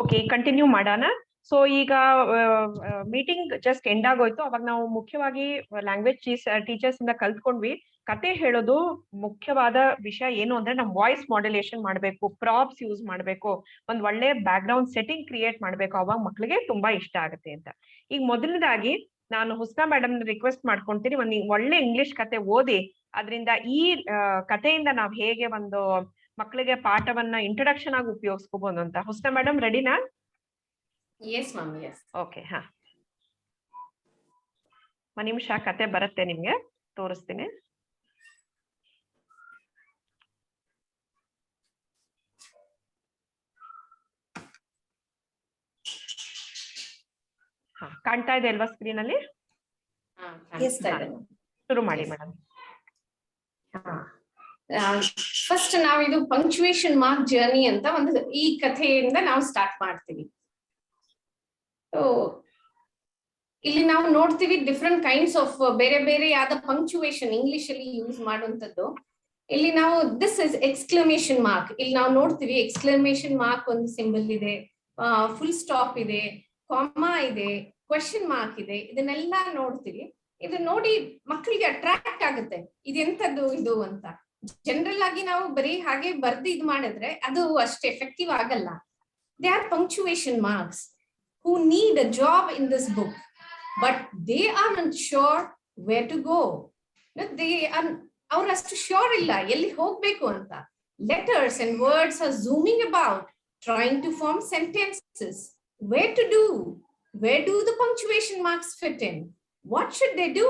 Okay, continue ಮಾಡೋಣ. So ಈಗ meeting just end ಆಗೋಯ್ತು. ಅವಾಗ ನಾವು ಮುಖ್ಯವಾಗಿ ಲ್ಯಾಂಗ್ವೇಜ್ ಟೀಚರ್ಸ್ ಇಂದ ಕಲ್ತ್ಕೊಂಡ್ವಿ. ಕತೆ ಹೇಳೋದು ಮುಖ್ಯವಾದ ವಿಷಯ ಏನು ಅಂದ್ರೆ ನಮ್ ವಾಯ್ಸ್ ಮಾಡ್ಯುಲೇಷನ್ ಮಾಡ್ಬೇಕು, ಪ್ರಾಪ್ಸ್ ಯೂಸ್ ಮಾಡ್ಬೇಕು, ಒಂದ್ ಒಳ್ಳೆ ಬ್ಯಾಕ್ ಗ್ರೌಂಡ್ ಸೆಟ್ಟಿಂಗ್ ಕ್ರಿಯೇಟ್ ಮಾಡ್ಬೇಕು. ಅವಾಗ ಮಕ್ಳಿಗೆ ತುಂಬಾ ಇಷ್ಟ ಆಗುತ್ತೆ ಅಂತ. ಈಗ ಮೊದಲನೇದಾಗಿ ನಾನು ಹುಸ್ನಾ ಮೇಡಮ್ ರಿಕ್ವೆಸ್ಟ್ ಮಾಡ್ಕೊಂತೀನಿ, ಒಂದ್ ಒಳ್ಳೆ ಇಂಗ್ಲಿಷ್ ಕತೆ ಓದಿ ಅದರಿಂದ ಈ ಕಥೆಯಿಂದ ನಾವ್ ಹೇಗೆ ಒಂದು ಮಕ್ಕಳಿಗೆ ಪಾಠವನ್ನ ಇಂಟ್ರೊಡಕ್ಷನ್ ಆಗಿ ಉಪಯೋಗಿಸ್ಕೋಬಹುದು ಅಂತ. ಹುಸ್ನಾ ಮೇಡಮ್ ರೆಡಿನಾ? Yes, ma'am. Yes. ಓಕೆ, ಹಾ, ಒಂದ್ ನಿಮಿಷ ಕತೆ ಬರುತ್ತೆ, ನಿಮ್ಗೆ ತೋರಿಸ್ತೀನಿ. ಹಾ, ಕಾಣ್ತಾ ಇದೆ ಅಲ್ವಾ ಸ್ಕ್ರೀನ್ ಅಲ್ಲಿ? ಶುರು ಮಾಡಿ ಮೇಡಮ್. ಫಸ್ಟ್ ನಾವು ಇದು ಪಂಕ್ಚುಯೇಷನ್ ಮಾರ್ಕ್ ಜರ್ನಿ ಅಂತ ಒಂದು ಈ ಕಥೆಯಿಂದ ನಾವು ಸ್ಟಾರ್ಟ್ ಮಾಡ್ತೀವಿ. ಇಲ್ಲಿ ನಾವು ನೋಡ್ತೀವಿ ಡಿಫ್ರೆಂಟ್ ಕೈಂಡ್ಸ್ ಆಫ್ ಬೇರೆ ಬೇರೆ ಆದ ಪಂಕ್ಚುಯೇಷನ್ ಇಂಗ್ಲಿಷ್ ಅಲ್ಲಿ ಯೂಸ್ ಮಾಡುವಂತದ್ದು. ಇಲ್ಲಿ ನಾವು ದಿಸ್ ಇಸ್ ಎಕ್ಸ್ಕ್ಲಮೇಷನ್ ಮಾರ್ಕ್. ಇಲ್ಲಿ ನಾವು ನೋಡ್ತೀವಿ ಎಕ್ಸ್ಕ್ಲಮೇಷನ್ ಮಾರ್ಕ್ ಒಂದು ಸಿಂಬಲ್ ಇದೆ, ಫುಲ್ ಸ್ಟಾಪ್ ಇದೆ, ಕಾಮಾ ಇದೆ, ಕ್ವೆಶ್ಚನ್ ಮಾರ್ಕ್ ಇದೆ. ಇದನ್ನೆಲ್ಲ ನೋಡ್ತೀವಿ. ಇದು ನೋಡಿ ಮಕ್ಕಳಿಗೆ ಅಟ್ರಾಕ್ಟ್ ಆಗುತ್ತೆ, ಇದೆಂತದ್ದು ಇದು ಅಂತ. ಜನರಲ್ ಆಗಿ ನಾವು ಬರೀ ಹಾಗೆ ಬರ್ದು ಇದು ಮಾಡಿದ್ರೆ ಅದು ಅಷ್ಟು ಎಫೆಕ್ಟಿವ್ ಆಗಲ್ಲ. They are punctuation marks who need a job in this book, but they aren't sure where to go. They are ಅವರಷ್ಟು sure ಇಲ್ಲ ಎಲ್ಲಿ ಹೋಗ್ಬೇಕು ಅಂತ. Letters and words are zooming about, trying to form sentences. Where to do? Where do the punctuation marks fit in? What should they do?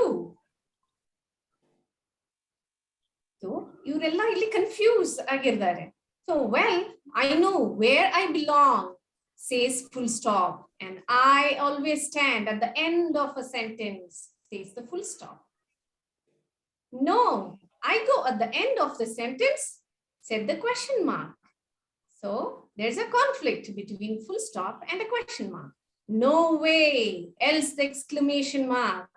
So ಇವರೆಲ್ಲ ಇಲ್ಲಿ confuse ಆಗಿದ್ದಾರೆ. So well, I know where I belong, says full stop, and I always stand at the end of a sentence, says the full stop. No, I go at the end of the sentence, said the question mark. So there's a conflict between full stop and a question mark. No way, else the exclamation mark.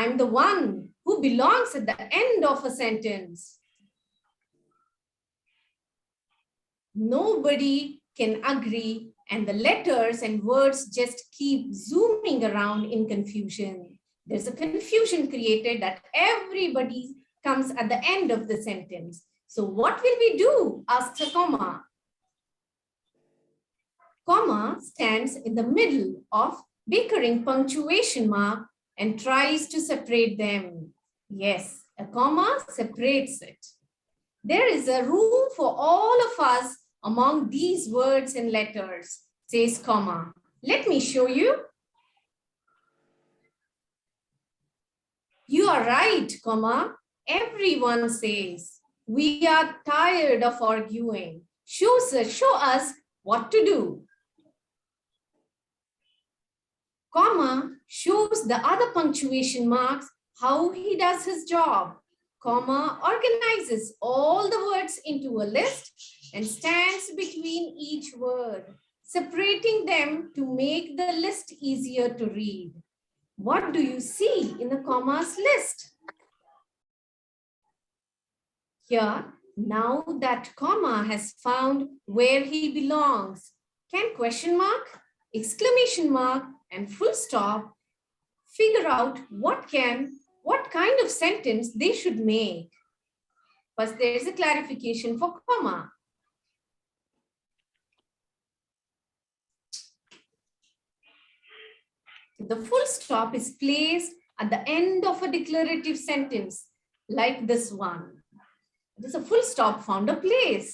I'm the one who belongs at the end of a sentence. Nobody can agree, and the letters and words just keep zooming around in confusion. There's a confusion created that everybody comes at the end of the sentence. So what will we do? Asks a comma. Comma stands in the middle of bickering punctuation mark and tries to separate them. Yes, a comma separates it. There is a room for all of us among these words and letters, says comma. Let me show you. You are right, comma. Everyone says. We are tired of arguing. Show us what to do. Comma shows the other punctuation marks how he does his job. Comma organizes all the words into a list and stands between each word, separating them to make the list easier to read. What do you see in the commas list? Here, now that comma has found where he belongs, can question mark, exclamation mark, and full stop figure out what kind of sentence they should make? First, there is a clarification for comma. The full stop is placed at the end of a declarative sentence like this one. There's a full stop found a place.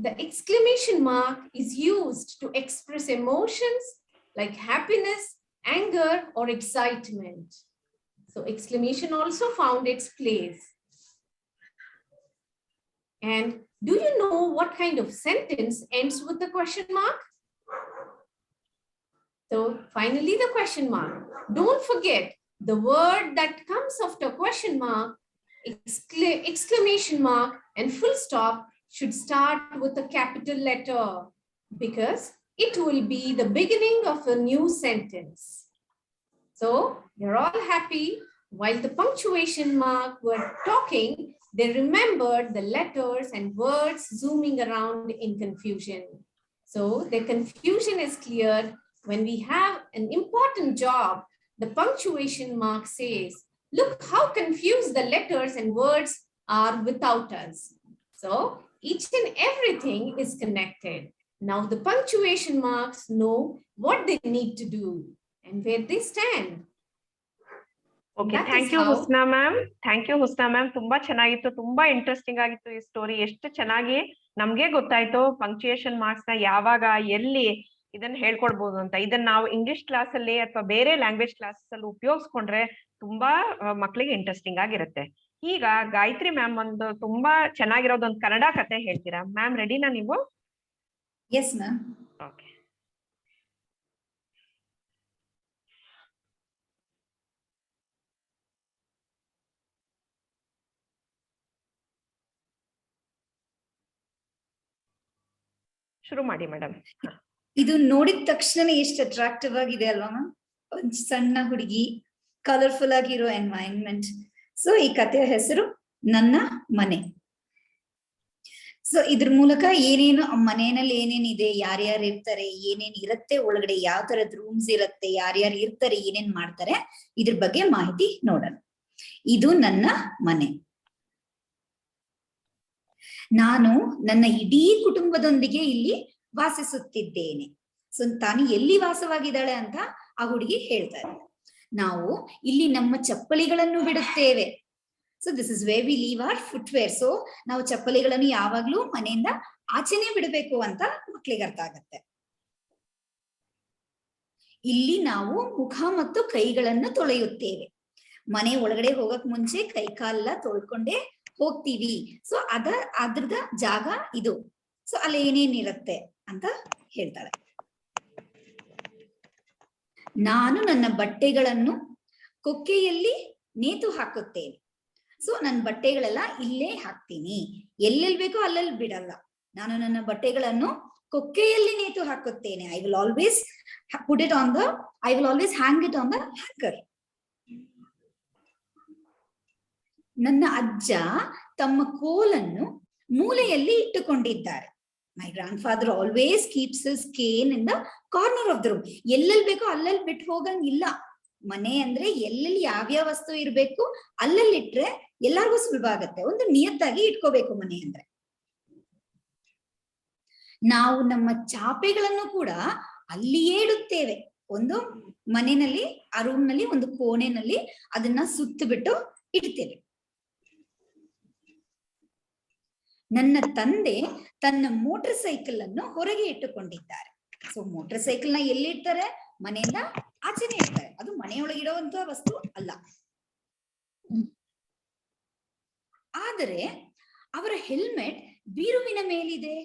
The exclamation mark is used to express emotions like happiness, anger, or excitement. So exclamation also found its place. And do you know what kind of sentence ends with the question mark? So finally, the question mark. Don't forget the word that comes after question mark, exclamation mark, and full stop should start with a capital letter because it will be the beginning of a new sentence. So you're all happy. While the punctuation mark were talking, They remembered the letters and words zooming around in confusion. So their confusion is cleared when we have an important job. The punctuation mark says, look how confused the letters and words are without us. So each and everything is connected. Now the punctuation marks know what they need to do and where they stand. Okay, thank you Husna ma'am. Thank you Husna ma'am. ತುಂಬಾ ಚೆನ್ನಾಗಿತ್ತು, ತುಂಬಾ interesting ಆಗಿತ್ತು ಈ story. ಎಷ್ಟು ಚೆನ್ನಾಗಿ ನಮ್ಗೆ ಗೊತ್ತಾಯ್ತು punctuation marks ನ ಯಾವಾಗ ಎಲ್ಲಿ ಇದನ್ನ ಹೇಳ್ಕೊಡ್ಬೋದು ಅಂತ. ಇದನ್ನ ನಾವು ಇಂಗ್ಲಿಷ್ ಕ್ಲಾಸ್ ಅಲ್ಲಿ ಅಥವಾ ಬೇರೆ ಲ್ಯಾಂಗ್ವೇಜ್ ಕ್ಲಾಸಸ್ ಅಲ್ಲಿ ಉಪಯೋಗಿಸ್ಕೊಂಡ್ರೆ ತುಂಬಾ ಮಕ್ಳಿಗೆ ಇಂಟ್ರೆಸ್ಟಿಂಗ್ ಆಗಿರುತ್ತೆ. ಈಗ ಗಾಯತ್ರಿ ಮ್ಯಾಮ್ ಒಂದು ತುಂಬಾ ಚೆನ್ನಾಗಿರೋದೊಂದು ಕನ್ನಡ ಕತೆ ಹೇಳ್ತೀರಾ ಮ್ಯಾಮ್? ರೆಡಿನಾ ನೀವು? Yes ma'am. ಓಕೆ. ಶುರು ಮಾಡಿ ಮೇಡಮ್. ಇದು ನೋಡಿದ ತಕ್ಷಣ ಎಷ್ಟು ಅಟ್ರಾಕ್ಟಿವ್ ಆಗಿದೆ ಅಲ್ವಾ ಮ್ಯಾಮ್? ಒಂದ್ ಸಣ್ಣ ಹುಡುಗಿ, ಕಲರ್ಫುಲ್ ಆಗಿರೋ ಎನ್ವೈರನ್ಮೆಂಟ್. ಸೊ ಈ ಕಥೆಯ ಹೆಸರು ನನ್ನ ಮನೆ. ಸೊ ಇದ್ರ ಮೂಲಕ ಏನೇನು ಮನೆಯಲ್ಲಿ ಏನೇನಿದೆ, ಯಾರ್ಯಾರು ಇರ್ತಾರೆ, ಏನೇನ್ ಇರುತ್ತೆ ಒಳಗಡೆ, ಯಾವ ತರದ್ ರೂಮ್ಸ್ ಇರುತ್ತೆ, ಯಾರ್ಯಾರು ಇರ್ತಾರೆ, ಏನೇನ್ ಮಾಡ್ತಾರೆ, ಇದ್ರ ಬಗ್ಗೆ ಮಾಹಿತಿ ನೋಡೋಣ. ಇದು ನನ್ನ ಮನೆ. ನಾನು ನನ್ನ ಇಡೀ ಕುಟುಂಬದೊಂದಿಗೆ ಇಲ್ಲಿ ವಾಸಿಸುತ್ತಿದ್ದೇನೆ. ಸೊ ತಾನು ಎಲ್ಲಿ ವಾಸವಾಗಿದ್ದಾಳೆ ಅಂತ ಆ ಹುಡುಗಿ ಹೇಳ್ತಾ ಇದ್ದಾಳೆ. ನಾವು ಇಲ್ಲಿ ನಮ್ಮ ಚಪ್ಪಲಿಗಳನ್ನು ಬಿಡುತ್ತೇವೆ. So this is where we leave our footwear. So ನಾವು ಚಪ್ಪಲಿಗಳನ್ನು ಯಾವಾಗ್ಲೂ ಮನೆಯಿಂದ ಆಚೆನೆ ಬಿಡಬೇಕು ಅಂತ ಮಕ್ಳಿಗೆ ಅರ್ಥ ಆಗತ್ತೆ. ಇಲ್ಲಿ ನಾವು ಮುಖ ಮತ್ತು ಕೈಗಳನ್ನು ತೊಳೆಯುತ್ತೇವೆ. ಮನೆ ಒಳಗಡೆ ಹೋಗಕ್ ಮುಂಚೆ ಕೈ ಕಾಲೆಲ್ಲ ತೊಳ್ಕೊಂಡೇ ಹೋಗ್ತೀವಿ. ಸೊ ಅದ್ರದ ಜಾಗ ಇದು. ಸೊ ಅಲ್ಲಿ ಏನೇನಿರುತ್ತೆ ಅಂತ ಹೇಳ್ತಾಳೆ. ನಾನು ನನ್ನ ಬಟ್ಟೆಗಳನ್ನು ಕೊಕ್ಕೆಯಲ್ಲಿ ನೇತು ಹಾಕುತ್ತೇನೆ. ಸೊ ನನ್ನ ಬಟ್ಟೆಗಳೆಲ್ಲ ಇಲ್ಲೇ ಹಾಕ್ತೀನಿ, ಎಲ್ಲೆಲ್ಲಿ ಬೇಕೋ ಅಲ್ಲಲ್ಲಿ ಬಿಡಲ್ಲ. ನಾನು ನನ್ನ ಬಟ್ಟೆಗಳನ್ನು ಕೊಕ್ಕೆಯಲ್ಲಿ ನೇತು ಹಾಕುತ್ತೇನೆ. I will always hang it on the hanger. ನನ್ನ ಅಜ್ಜ ತಮ್ಮ ಕೋಲನ್ನು ಮೂಲೆಯಲ್ಲಿ ಇಟ್ಟುಕೊಂಡಿದ್ದಾರೆ. My grandfather always keeps his cane in the corner of the room. ಎಲ್ಲೆಲ್ಲಿ ಬೇಕೋ ಅಲ್ಲಲ್ಲಿ ಬಿಟ್ಟು ಹೋಗಂಗಿಲ್ಲ. ಮನೆ ಅಂದ್ರೆ ಎಲ್ಲೆಲ್ಲಿ ಯಾವ್ಯಾವ ವಸ್ತು ಇರ್ಬೇಕು ಅಲ್ಲಲ್ಲಿ ಇಟ್ರೆ ಎಲ್ಲಾರ್ಗೂ ಸುಲಭ ಆಗತ್ತೆ. ಒಂದು ನಿಯತ್ತಾಗಿ ಇಟ್ಕೋಬೇಕು ಮನೆ ಅಂದ್ರೆ. ನಾವು ನಮ್ಮ ಚಾಪೆಗಳನ್ನು ಕೂಡ ಅಲ್ಲಿಯೇ ಇಡುತ್ತೇವೆ. ಒಂದು ಮನೆಯಲ್ಲಿ, ಆ ರೂಮ್ ನಲ್ಲಿ ಒಂದು ಕೋಣೆನಲ್ಲಿ ಅದನ್ನ ಸುತ್ತ ಬಿಟ್ಟು ಇಡ್ತೇವೆ. ನನ್ನ ತಂದೆ ತನ್ನ ಮೋಟರ್ ಸೈಕಲ್ ಅನ್ನು ಹೊರಗೆ ಇಟ್ಟುಕೊಂಡಿದ್ದಾರೆ. ಸೊ ಮೋಟರ್ ಸೈಕಲ್ ನ ಎಲ್ಲಿ ಇಡ್ತಾರೆ? ಮನೆಯಿಂದ ಆಚೆನೆ ಇಡ್ತಾರೆ. ಅದು ಮನೆಯೊಳಗಿಡುವಂತಹ ವಸ್ತು ಅಲ್ಲ. ಆದರೆ ಅವರ ಹೆಲ್ಮೆಟ್ ಬೀರುವಿನ ಮೇಲಿದೆ.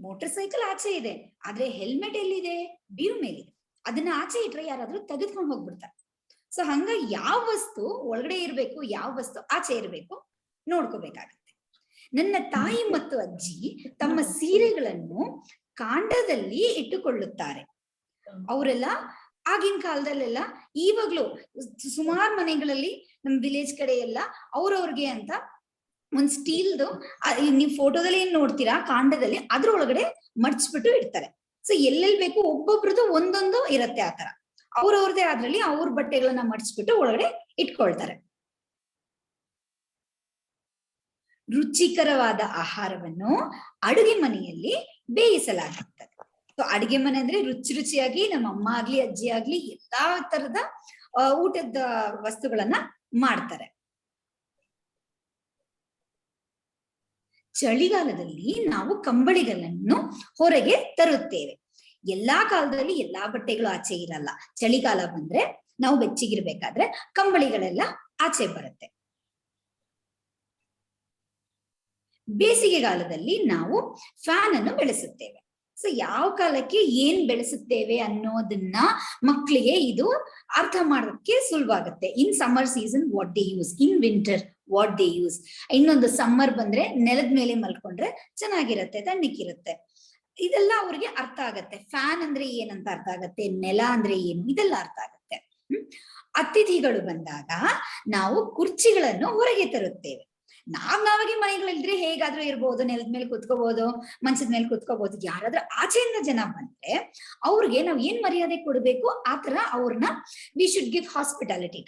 ಮೋಟರ್ ಸೈಕಲ್ ಆಚೆ ಇದೆ, ಆದ್ರೆ ಹೆಲ್ಮೆಟ್ ಎಲ್ಲಿದೆ? ಬೀರು ಮೇಲಿದೆ. ಅದನ್ನ ಆಚೆ ಇಟ್ರೆ ಯಾರಾದ್ರೂ ತೆಗೆದುಕೊಂಡು ಹೋಗ್ಬಿಡ್ತಾರೆ. ಸೊ ಹಂಗ ಯಾವ ವಸ್ತು ಒಳಗಡೆ ಇರ್ಬೇಕು, ಯಾವ ವಸ್ತು ಆಚೆ ಇರ್ಬೇಕು ನೋಡ್ಕೋಬೇಕಾಗತ್ತೆ. ನನ್ನ ತಾಯಿ ಮತ್ತು ಅಜ್ಜಿ ತಮ್ಮ ಸೀರೆಗಳನ್ನು ಕಾಂಡದಲ್ಲಿ ಇಟ್ಟುಕೊಳ್ಳುತ್ತಾರೆ. ಅವರೆಲ್ಲ ಆಗಿನ ಕಾಲದಲ್ಲೆಲ್ಲ, ಇವಾಗ್ಲೂ ಸುಮಾರು ಮನೆಗಳಲ್ಲಿ ನಮ್ ವಿಲೇಜ್ ಕಡೆ ಎಲ್ಲ ಅವ್ರವ್ರಿಗೆ ಅಂತ ಒಂದ್ ಸ್ಟೀಲ್ದು, ನೀವು ಫೋಟೋದಲ್ಲಿ ಏನ್ ನೋಡ್ತೀರಾ ಕಾಂಡದಲ್ಲಿ, ಅದ್ರೊಳಗಡೆ ಮಡ್ಚ್ಬಿಟ್ಟು ಇಡ್ತಾರೆ. ಸೊ ಎಲ್ಲೆಲ್ಲಿ ಬೇಕು ಒಬ್ಬೊಬ್ರದ್ದು ಒಂದೊಂದು ಇರತ್ತೆ. ಆತರ ಅವ್ರವ್ರದೇ ಅದ್ರಲ್ಲಿ ಅವ್ರ ಬಟ್ಟೆಗಳನ್ನ ಮಡ್ಚ್ಬಿಟ್ಟು ಒಳಗಡೆ ಇಟ್ಕೊಳ್ತಾರೆ. ರುಚಿಕರವಾದ ಆಹಾರವನ್ನು ಅಡುಗೆ ಮನೆಯಲ್ಲಿ ಬೇಯಿಸಲಾಗುತ್ತದೆ. ಸೊ ಅಡುಗೆ ಮನೆ ಅಂದ್ರೆ ರುಚಿ ರುಚಿಯಾಗಿ ನಮ್ಮ ಅಮ್ಮ ಆಗ್ಲಿ ಅಜ್ಜಿ ಆಗ್ಲಿ ಎಲ್ಲಾ ತರದ ಊಟದ ವಸ್ತುಗಳನ್ನ ಮಾಡ್ತಾರೆ. ಚಳಿಗಾಲದಲ್ಲಿ ನಾವು ಕಂಬಳಿಗಳನ್ನು ಹೊರಗೆ ತರುತ್ತೇವೆ. ಎಲ್ಲಾ ಕಾಲದಲ್ಲಿ ಎಲ್ಲಾ ಬಟ್ಟೆಗಳು ಆಚೆ ಇರಲ್ಲ. ಚಳಿಗಾಲ ಬಂದ್ರೆ ನಾವು ಬೆಚ್ಚಗಿರ್ಬೇಕಾದ್ರೆ ಕಂಬಳಿಗಳೆಲ್ಲ ಆಚೆ ಬರುತ್ತೆ. ಬೇಸಿಗೆಗಾಲದಲ್ಲಿ ನಾವು ಫ್ಯಾನ್ ಅನ್ನು ಬೆಳೆಸುತ್ತೇವೆ. ಸೊ ಯಾವ ಕಾಲಕ್ಕೆ ಏನ್ ಬೆಳೆಸುತ್ತೇವೆ ಅನ್ನೋದನ್ನ ಮಕ್ಕಳಿಗೆ ಇದು ಅರ್ಥ ಮಾಡೋದಕ್ಕೆ ಸುಲಭ ಆಗುತ್ತೆ. ಇನ್ summer season what they use, in winter what they use. ಇನ್ನೊಂದು ಸಮ್ಮರ್ ಬಂದ್ರೆ ನೆಲದ ಮೇಲೆ ಮಲ್ಕೊಂಡ್ರೆ ಚೆನ್ನಾಗಿರತ್ತೆ, ತಣ್ಣಕ್ಕಿರುತ್ತೆ. ಇದೆಲ್ಲ ಅವ್ರಿಗೆ ಅರ್ಥ ಆಗತ್ತೆ. ಫ್ಯಾನ್ ಅಂದ್ರೆ ಏನಂತ ಅರ್ಥ ಆಗತ್ತೆ, ನೆಲ ಅಂದ್ರೆ ಏನು, ಇದೆಲ್ಲ ಅರ್ಥ ಆಗತ್ತೆ. ಅತಿಥಿಗಳು ಬಂದಾಗ ನಾವು ಕುರ್ಚಿಗಳನ್ನು ಹೊರಗೆ ತರುತ್ತೇವೆ. ನಾವಾಗೆ ಮನೆಗಳಿದ್ರೆ ಹೇಗಾದ್ರೂ ಇರ್ಬೋದು, ನೆಲದ ಮೇಲೆ ಕುತ್ಕೋಬಹುದು, ಮಂಚದ ಮೇಲೆ ಕುತ್ಕೋಬಹುದು. ಯಾರಾದ್ರೂ ಆಚೆಯಿಂದ ಜನ ಬಂದ್ರೆ ಅವ್ರಿಗೆ ನಾವ್ ಏನ್ ಮರ್ಯಾದೆ ಕೊಡ್ಬೇಕು ಆತರ ಅವ್ರನ್ನ we should give hospitality.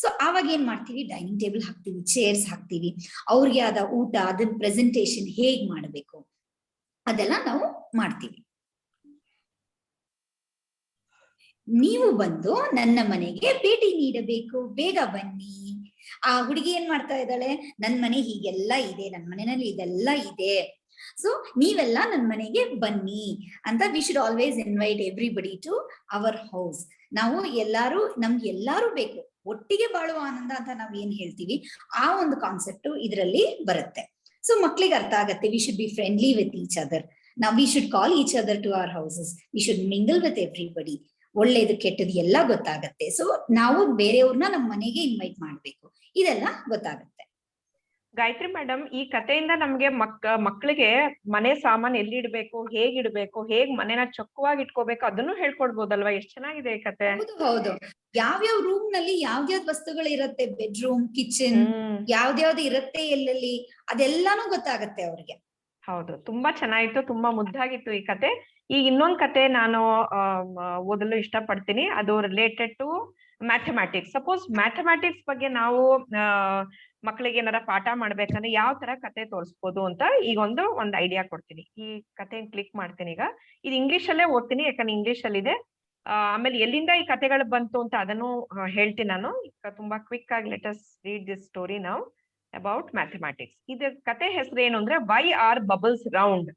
So ಆವಾಗ ಏನ್ ಮಾಡ್ತೀವಿ, ಡೈನಿಂಗ್ ಟೇಬಲ್ ಹಾಕ್ತಿವಿ, ಚೇರ್ಸ್ ಹಾಕ್ತಿವಿ, ಅವ್ರಿಗೆ ಆದ ಊಟ, ಅದನ್ನ ಪ್ರೆಸೆಂಟೇಶನ್ ಹೇಗ್ ಮಾಡ್ಬೇಕು ಅದೆಲ್ಲ ನಾವು ಮಾಡ್ತೀವಿ. ನೀವು ಬಂದು ನನ್ನ ಮನೆಗೆ ಭೇಟಿ ನೀಡಬೇಕು, ಬೇಗ ಬನ್ನಿ. ಆ ಹುಡುಗಿ ಏನ್ ಮಾಡ್ತಾ ಇದ್ದಾಳೆ, ನನ್ ಮನೆ ಹೀಗೆಲ್ಲ ಇದೆ, ನನ್ ಮನೆಯಲ್ಲಿ ಇದೆಲ್ಲ ಇದೆ, ಸೊ ನೀವೆಲ್ಲ ನನ್ ಮನೆಗೆ ಬನ್ನಿ ಅಂತ. We should always invite everybody to our house. ನಾವು ಎಲ್ಲಾರು, ನಮ್ಗೆ ಎಲ್ಲಾರು ಬೇಕು, ಒಟ್ಟಿಗೆ ಬಾಳುವ ಆನಂದ ಅಂತ ನಾವ್ ಏನ್ ಹೇಳ್ತೀವಿ, ಆ ಒಂದು ಕಾನ್ಸೆಪ್ಟ್ ಇದರಲ್ಲಿ ಬರುತ್ತೆ. ಸೊ ಮಕ್ಳಿಗೆ ಅರ್ಥ ಆಗತ್ತೆ, we should be friendly with each other. ನಾವು we should call each other to our houses, we should mingle with everybody. ಒಳ್ಳೇದು ಕೆಟ್ಟದ್ದು ಎಲ್ಲ ಗೊತ್ತಾಗತ್ತೆ. ಸೊ ನಾವು ಬೇರೆಯವ್ರನ್ನ ನಮ್ಮ ಮನೆಗೆ ಇನ್ವೈಟ್ ಮಾಡ್ಬೇಕು, ಇದೆಲ್ಲ ಗೊತ್ತಾಗತ್ತೆ. ಗಾಯತ್ರಿ ಮೇಡಮ್, ಈ ಕಥೆಯಿಂದ ನಮ್ಗೆ ಮಕ್ಕಳಿಗೆ ಮನೆ ಸಾಮಾನು ಎಲ್ಲಿ ಇಡ್ಬೇಕು, ಹೇಗ್ ಇಡ್ಬೇಕು, ಹೇಗ್ ಮನೆನ ಚೊಕ್ಕವಾಗಿ ಇಟ್ಕೋಬೇಕು ಅದನ್ನು ಹೇಳ್ಕೊಡ್ಬೋದಲ್ವಾ? ಎಷ್ಟ್ ಚೆನ್ನಾಗಿದೆ ಈ ಕತೆ. ಹೌದು ಹೌದು, ಯಾವ್ಯಾವ ರೂಮ್ ನಲ್ಲಿ ಯಾವ್ಯಾವ್ದು ವಸ್ತುಗಳು ಇರತ್ತೆ, ಬೆಡ್ರೂಮ್, ಕಿಚನ್, ಯಾವ್ದ್ಯಾವ್ದು ಇರತ್ತೆ ಎಲ್ಲೆಲ್ಲಿ, ಅದೆಲ್ಲಾನು ಗೊತ್ತಾಗತ್ತೆ ಅವ್ರಿಗೆ. ಹೌದು, ತುಂಬಾ ಚೆನ್ನಾಗಿತ್ತು, ತುಂಬಾ ಮುದ್ದಾಗಿತ್ತು ಈ ಕತೆ. ಈಗ ಇನ್ನೊಂದ್ ಕತೆ ನಾನು ಓದಲು ಇಷ್ಟ ಪಡ್ತೀನಿ, ಅದು related to mathematics. Suppose mathematics ಬಗ್ಗೆ ನಾವು ಮಕ್ಕಳಿಗೆ ಏನಾರ ಪಾಠ ಮಾಡ್ಬೇಕಂದ್ರೆ ಯಾವ ತರ ಕತೆ ತೋರಿಸ್ಬೋದು ಅಂತ ಈಗ ಒಂದು ಐಡಿಯಾ ಕೊಡ್ತೀನಿ. ಈ ಕತೆ ಕ್ಲಿಕ್ ಮಾಡ್ತೀನಿ. ಈಗ ಇದು ಇಂಗ್ಲಿಷ್ ಅಲ್ಲೇ ಓದ್ತೀನಿ, ಯಾಕಂದ್ರೆ ಇಂಗ್ಲಿಷ್ ಅಲ್ಲಿ ಇದೆ. ಆಮೇಲೆ ಎಲ್ಲಿಂದ ಈ ಕತೆಗಳು ಬಂತು ಅಂತ ಅದನ್ನು ಹೇಳ್ತೀನಿ ನಾನು. ಈಗ ತುಂಬಾ ಕ್ವಿಕ್ ಆಗಿ let us read this story now about mathematics. ಇದ್ರ ಕತೆ ಹೆಸರು ಏನು ಅಂದ್ರೆ ವೈ ಆರ್ ಬಬಲ್ಸ್ ರೌಂಡ್.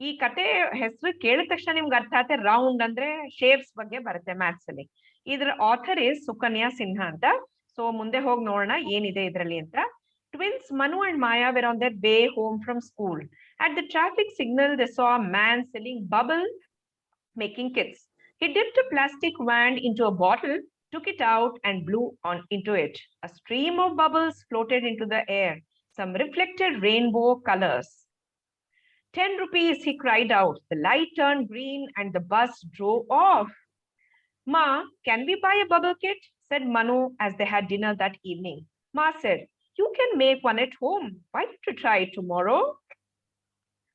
ಈ ಕತೆ ಹೆಸರು ಕೇಳಿದ ತಕ್ಷಣ ನಿಮ್ಗೆ ಅರ್ಥ ಆಗುತ್ತೆ, ರೌಂಡ್ ಅಂದ್ರೆ ಶೇಪ್ಸ್ ಬಗ್ಗೆ ಬರುತ್ತೆ ಮ್ಯಾಥ್ಸ್ ಅಲ್ಲಿ. ಇದ್ರ ಆಥರ್ ಇಸ್ ಸುಕನ್ಯಾ ಸಿನ್ಹಾ ಅಂತ. ಸೊ ಮುಂದೆ ಹೋಗಿ ನೋಡೋಣ ಏನಿದೆ ಇದರಲ್ಲಿ ಅಂತ. Twins Manu and Maya were on their way home from school. At the traffic signal, they saw a man selling bubble making kits. He dipped a plastic wand into a bottle, took it out and blew into it. A stream of bubbles floated into the air. Some reflected rainbow colors. 10 rupees, he cried out. The light turned green and the bus drove off. Ma, can we buy a bubble kit? Said Manu as they had dinner that evening. Ma said, you can make one at home. Why don't you try it tomorrow?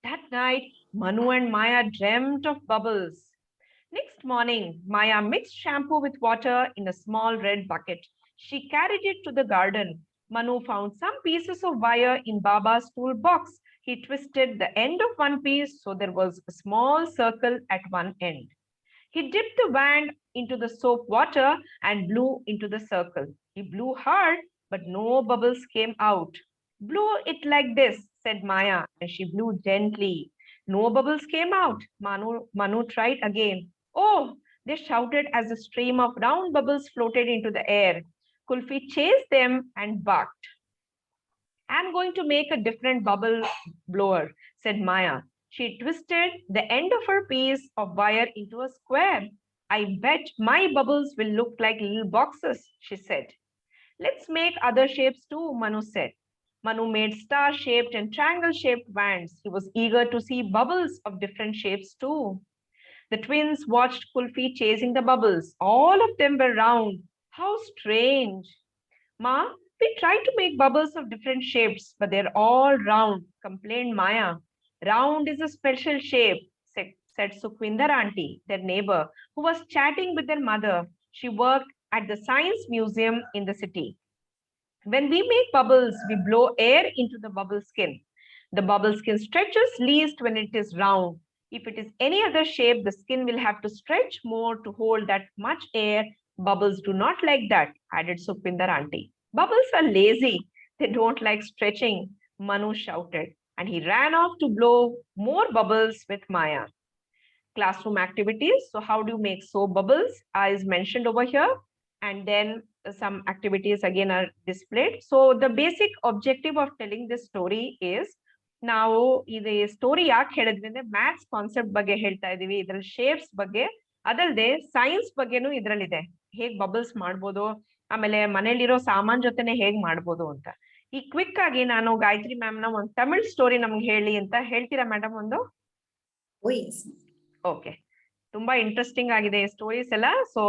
That night, Manu and Maya dreamt of bubbles. Next morning, Maya mixed shampoo with water in a small red bucket. She carried it to the garden. Manu found some pieces of wire in Baba's toolbox. He twisted the end of one piece so there was a small circle at one end. He dipped the wand into the soap water and blew into the circle. He blew hard, but no bubbles came out. Blow it like this, said Maya, and she blew gently. No bubbles came out. Manu tried again. Oh, they shouted as a stream of round bubbles floated into the air. Kulfi chased them and barked. I'm going to make a different bubble blower, said Maya. She twisted the end of her piece of wire into a square. I bet my bubbles will look like little boxes, she said. Let's make other shapes too, Manu said. Manu made star-shaped and triangle-shaped wands. He was eager to see bubbles of different shapes too. The twins watched Kulfi chasing the bubbles. All of them were round. How strange. Ma, we tried to make bubbles of different shapes, but they're all round, complained Maya. Round is a special shape, said Sukhvinder auntie, their neighbor, who was chatting with their mother. She worked at the Science Museum in the city. When we make bubbles, we blow air into the bubble skin. The bubble skin stretches least when it is round. If it is any other shape, the skin will have to stretch more to hold that much air. Bubbles do not like that, added Sukhvinder auntie. Bubbles are lazy. They don't like stretching, Manu shouted, and he ran off to blow more bubbles with Maya. Classroom activities. So how do you make soap bubbles is mentioned over here, and then some activities again are displayed. So the basic objective of telling this story is, ನಾವು ಇದು story ಯಾಕೆ ಹೇಳಿದ್ವಿ ಅಂದ್ರೆ maths concept ಬಗ್ಗೆ ಹೇಳ್ತಾ ಇದೀವಿ, ಇದ್ರ shapes ಬಗ್ಗೆ, ಅದಲ್ಲದೆ ಸೈನ್ಸ್ ಬಗ್ಗೆನೂ ಇದ್ರಲ್ಲಿದೆ, ಹೇಗ್ ಬಬಲ್ಸ್ ಮಾಡ್ಬೋದು, ಆಮೇಲೆ ಮನೇಲಿರೋ ಸಾಮಾನ್ ಜೊತೆನೆ ಹೇಗ್ ಮಾಡ್ಬೋದು ಅಂತ. ಈ ಕ್ವಿಕ್ ಆಗಿ ನಾನು ಗಾಯತ್ರಿ ಮ್ಯಾಮ್ ನ ಒಂದು ತಮಿಳ್ ಸ್ಟೋರಿ ನಮ್ಗೆ ಹೇಳಿ ಅಂತ ಹೇಳ್ತೀರಾ ಮೇಡಮ್ ಒಂದು? ಓಕೆ, ತುಂಬಾ ಇಂಟ್ರೆಸ್ಟಿಂಗ್ ಆಗಿದೆ ಈ ಸ್ಟೋರೀಸ್ ಎಲ್ಲ. ಸೊ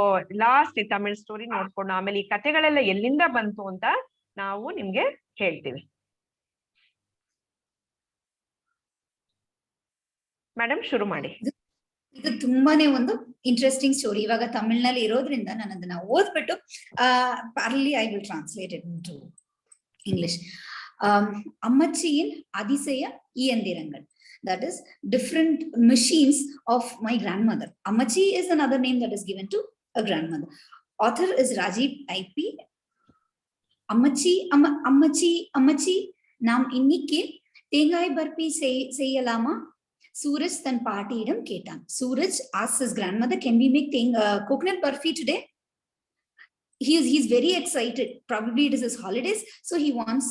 ಲಾಸ್ಟ್ ಈ ತಮಿಳ್ ಸ್ಟೋರಿ ನೋಡ್ಕೊಂಡು ಆಮೇಲೆ ಈ ಕಥೆಗಳೆಲ್ಲ ಎಲ್ಲಿಂದ ಬಂತು ಅಂತ ನಾವು ನಿಮ್ಗೆ ಹೇಳ್ತೀವಿ. ಮೇಡಮ್ ಶುರು ಮಾಡಿ. ಇದು ತುಂಬಾನೇ ಒಂದು ಇಂಟ್ರೆಸ್ಟಿಂಗ್ ಸ್ಟೋರಿ. ಇವಾಗ ತಮಿಳ್ನಲ್ಲಿ ಇರೋದ್ರಿಂದ ನಾನು ಅದನ್ನ ಓದ್ಬಿಟ್ಟು ಪಾರ್ಲಿ I will translate it to English. ಅಮ್ಮಚ್ಚಿயின் அதிசய இயந்திரங்கள், that is different machines of my grandmother. Ammachi is another name that is given to a grandmother. Author is Rajiv IP. அம்மச்சி நாம் இன்னைக்கு தேங்காய் பர்பி செய்யலாமா? சூரஜ் தன் பாட்டியிடம் கேட்டான். Suraj asked his grandmother, can we make coconut barfi today? He's very excited. Probably it is his holidays, so he wants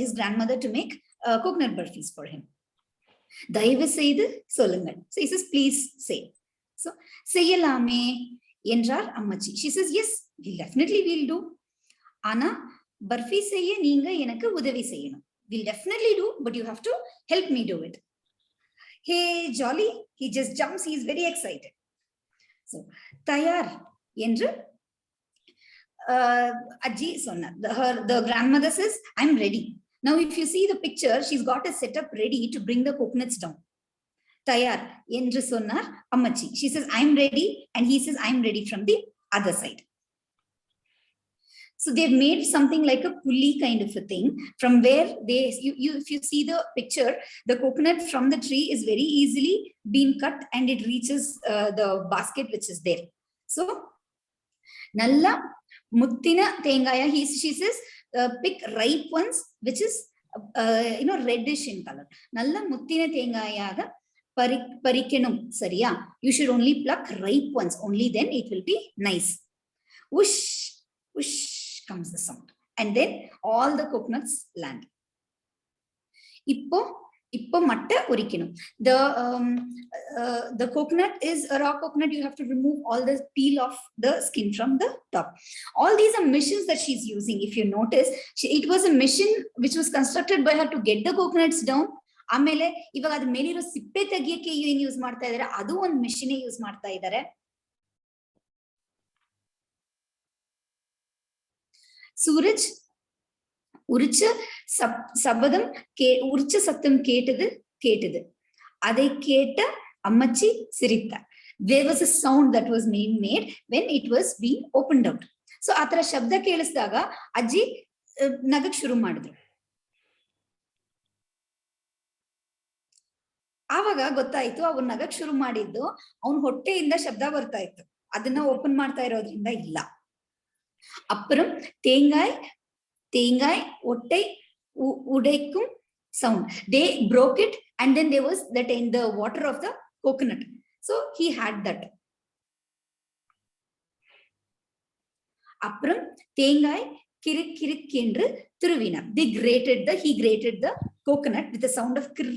his grandmother to make coconut barfis for him. தயவு செய்து சொல்லுங்கள். So he says, please say. So செய்யலாமே என்றார் அம்மச்சி. She says, yes, we'll do. ஆனா பர்ஃபி செய்ய நீங்க எனக்கு உதவி செய்யணும். We'll definitely do, but you have to help me do it. Hey jolly, he just jumps, he is very excited. So தயார் என்று Ajji சொன்னார். The grandmother says, I'm ready. Now if you see the picture, she's got a setup ready to bring the coconuts down. தயார் என்று சொன்னார் அம்மச்சி. She says, I'm ready, and he says, I'm ready from the other side. So they've made something like a pulley kind of a thing, from where if you see the picture, the coconut from the tree is very easily being cut and it reaches the basket which is there. So nalla muttina thengaya, she says, pick ripe ones which is reddish in color. Nalla muttina thengaya parikenum, sariya? You should only pluck ripe ones, only then it will be nice. Whoosh, whoosh comes the sound, and then all the coconuts land. Ippo matta urikinum. The coconut is a raw coconut. You have to remove all the peel of the skin from the top. All these are missions that she's using. If you notice, it was a mission which was constructed by her to get the coconuts down. ಆಮೇಲೆ ಇವಾಗ ಅದ್ರ ಮೇಲಿರೋ ಸಿಪ್ಪೆ ತೆಗಿಯಕ್ಕೆ ಏನ್ use ಮಾಡ್ತಾ ಇದಾರೆ, ಅದು ಒಂದು ಮಿಷಿನ್ ಯೂಸ್ ಮಾಡ್ತಾ ಇದ್ದಾರೆ. சூரஜ் உரிச்ச சத்தம் கேட்டது. அதை கேட்ட அம்மச்சி சிரித்தார். There was a sound that was made when it was being opened out. So ಆತರ ಶಬ್ದ ಕೇಳಿಸಿದಾಗ ಅಜ್ಜಿ ನಗಕ್ ಶುರು ಮಾಡಿದ್ರು. ಆವಾಗ ಗೊತ್ತಾಯ್ತು ಅವ್ರು ನಗಕ್ ಶುರು ಮಾಡಿದ್ದು ಅವನ್ ಹೊಟ್ಟೆಯಿಂದ ಶಬ್ದ ಬರ್ತಾ ಇತ್ತು, ಅದನ್ನ ಓಪನ್ ಮಾಡ್ತಾ ಇರೋದ್ರಿಂದ ಇಲ್ಲ. அப்புறம் தேங்காய் ஒட்டை உடைக்கும் sound. They broke it, and then there was that in the water of the coconut. So he had that. அப்புறம் தேங்காய் கிரிக் என்று திருவினார். He grated the coconut with the sound of kir.